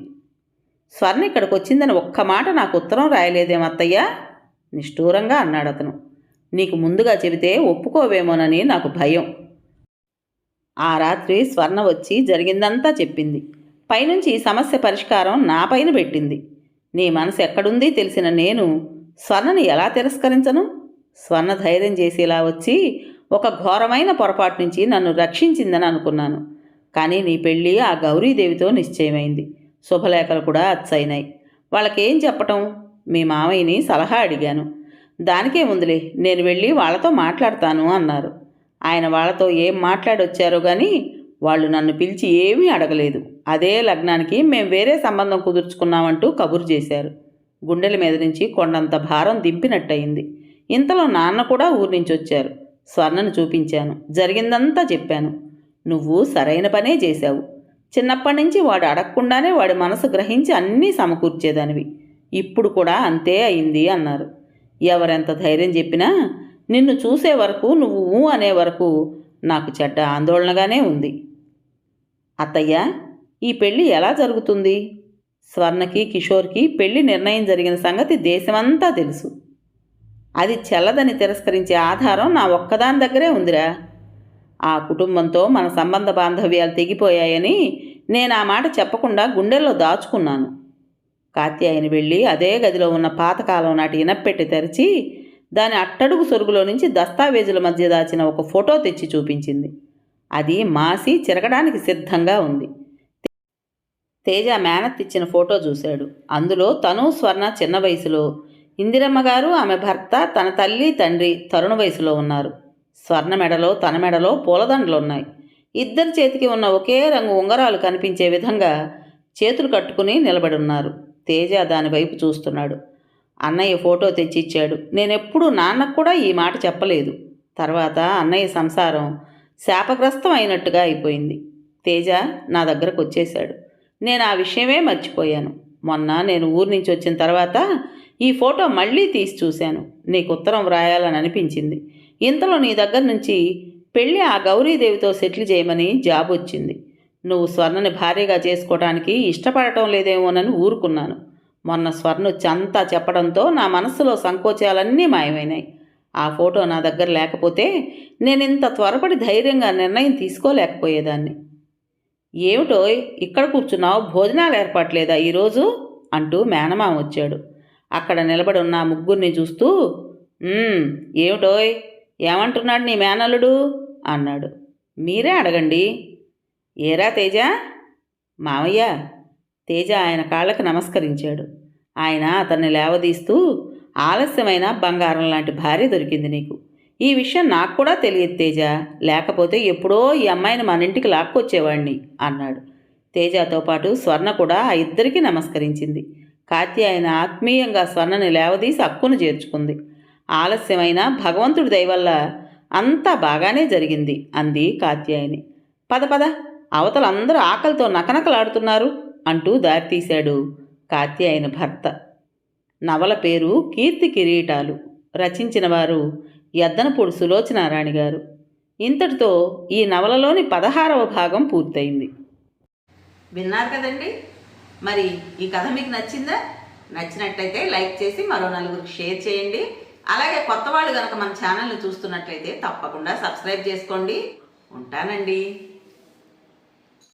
స్వర్ణ ఇక్కడికి వచ్చిందని ఒక్క మాట నాకు ఉత్తరం రాయలేదేమత్తయ్యా? నిష్ఠూరంగా అన్నాడు అతను. నీకు ముందుగా చెబితే ఒప్పుకోవేమోనని నాకు భయం. ఆ రాత్రి స్వర్ణ వచ్చి జరిగిందంతా చెప్పింది. పైనుంచి ఈ సమస్య పరిష్కారం నా పైన పెట్టింది. నీ మనసు ఎక్కడుంది తెలిసిన నేను స్వర్ణని ఎలా తిరస్కరించను? స్వర్ణ ధైర్యం చేసేలా వచ్చి ఒక ఘోరమైన పొరపాటు నుంచి నన్ను రక్షించిందని అనుకున్నాను. కానీ నీ పెళ్ళి ఆ గౌరీదేవితో నిశ్చయమైంది. శుభలేఖలు కూడా అచ్చయినాయి. వాళ్ళకేం చెప్పటం? మీ మామయ్యని సలహా అడిగాను. దానికే ముందులే, నేను వెళ్ళి వాళ్ళతో మాట్లాడతాను అన్నారు. ఆయన వాళ్ళతో ఏం మాట్లాడొచ్చారో కానీ వాళ్ళు నన్ను పిలిచి ఏమీ అడగలేదు. అదే లగ్నానికి మేము వేరే సంబంధం కుదుర్చుకున్నామంటూ కబురు చేశారు. గుండెల మీద నుంచి కొండంత భారం దింపినట్టయింది. ఇంతలో నాన్న కూడా ఊరి నుంచి వచ్చారు. స్వర్ణను చూపించాను. జరిగిందంతా చెప్పాను. నువ్వు సరైన పనే చేశావు. చిన్నప్పటి నుంచి వాడు అడగకుండానే వాడి మనసు గ్రహించి అన్నీ సమకూర్చేదానివి. ఇప్పుడు కూడా అంతే అయింది అన్నారు. ఎవరెంత ధైర్యం చెప్పినా నిన్ను చూసే వరకు, నువ్వు ఊ అనే వరకు నాకు చెడ్డ ఆందోళనగానే ఉంది. అత్తయ్య, ఈ పెళ్ళి ఎలా జరుగుతుంది? స్వర్ణకి, కిషోర్కి పెళ్లి నిర్ణయం జరిగిన సంగతి దేశమంతా తెలుసు. అది చెల్లదని తిరస్కరించే ఆధారం నా ఒక్కదాని దగ్గరే ఉందిరా. ఆ కుటుంబంతో మన సంబంధ బాంధవ్యాలు తెగిపోయాయని నేను ఆ మాట చెప్పకుండా గుండెల్లో దాచుకున్నాను. కాత్యాయని వెళ్ళి అదే గదిలో ఉన్న పాతకాలం నాటి ఇనప్పెట్టి తెరిచి దాని అట్టడుగు సొరుగులో నుంచి దస్తావేజుల మధ్య దాచిన ఒక ఫోటో తెచ్చి చూపించింది. అది మాసి చిరగడానికి సిద్ధంగా ఉంది. తేజ మేనత్ ఇచ్చిన ఫోటో చూశాడు. అందులో తను, స్వర్ణ చిన్న వయసులో, ఇందిరమ్మ గారు, ఆమె భర్త, తన తల్లి, తండ్రి తరుణ వయసులో ఉన్నారు. స్వర్ణ మెడలో, తన మెడలో పూలదండలున్నాయి. ఇద్దరి చేతికి ఉన్న ఒకే రంగు ఉంగరాలు కనిపించే విధంగా చేతులు కట్టుకుని నిలబడున్నారు. తేజ దాని వైపు చూస్తున్నాడు. అన్నయ్య ఫోటో తెచ్చిచ్చాడు. నేనెప్పుడూ నాన్నకు కూడా ఈ మాట చెప్పలేదు. తర్వాత అన్నయ్య సంసారం శాపగ్రస్తం అయినట్టుగా అయిపోయింది. తేజ నా దగ్గరకు వచ్చేశాడు. నేను ఆ విషయమే మర్చిపోయాను. మొన్న నేను ఊరి నుంచి వచ్చిన తర్వాత ఈ ఫోటో మళ్ళీ తీసి చూశాను. నీకు ఉత్తరం వ్రాయాలని అనిపించింది. ఇంతలో నీ దగ్గర నుంచి పెళ్ళి ఆ గౌరీదేవితో సెటిల్ చేయమని జాబ్ వచ్చింది. నువ్వు స్వర్ణని భార్యగా చేసుకోవడానికి ఇష్టపడటం లేదేమోనని ఊరుకున్నాను. మొన్న స్వర్ణ అంతా చెప్పడంతో నా మనస్సులో సంకోచాలన్నీ మాయమైనాయి. ఆ ఫోటో నా దగ్గర లేకపోతే నేను ఇంత త్వరపడి ధైర్యంగా నిర్ణయం తీసుకోలేకపోయేదాన్ని. ఏమిటో ఇక్కడ కూర్చున్నావు, భోజనాలు ఏర్పాట్లేదా ఈరోజు అంటూ మేనమామ వచ్చాడు. అక్కడ నిలబడి ఉన్న ఆ ముగ్గురిని చూస్తూ ఏమిటోయ్, ఏమంటున్నాడు నీ మేనల్లుడు అన్నాడు. మీరే అడగండి. ఏరా తేజ? మావయ్య. తేజ ఆయన కాళ్ళకు నమస్కరించాడు. ఆయన అతన్ని లేవదీస్తూ, ఆలస్యమైన బంగారం లాంటి భార్య దొరికింది నీకు. ఈ విషయం నాకు కూడా తెలియదు తేజ, లేకపోతే ఎప్పుడో ఈ అమ్మాయిని మన ఇంటికి లాక్కొచ్చేవాణ్ణి అన్నాడు. తేజతో పాటు స్వర్ణ కూడా ఆ ఇద్దరికీ నమస్కరించింది. కాత్యాయన ఆత్మీయంగా స్వర్ణని లేవదీసి అక్కును చేర్చుకుంది. ఆలస్యమైన భగవంతుడి దయవల్ల అంతా బాగానే జరిగింది అంది కాత్యాయని. పద పద, అవతల అందరూ ఆకలితో నకనకలాడుతున్నారు అంటూ దారితీశాడు కాత్యాయన భర్త. నవల పేరు కీర్తి కిరీటాలు. రచించిన వారు యద్దనపూడి సులోచనారాణి గారు. ఇంతటితో ఈ నవలలోని 16వ భాగం పూర్తయింది. విన్నారు కదండి. మరి ఈ కథ మీకు నచ్చిందా? నచ్చినట్లయితే లైక్ చేసి మరో నలుగురికి షేర్ చేయండి. అలాగే కొత్త వాళ్ళు కనుక మన ఛానల్ని చూస్తున్నట్లయితే తప్పకుండా సబ్స్క్రైబ్ చేసుకోండి. ఉంటానండి.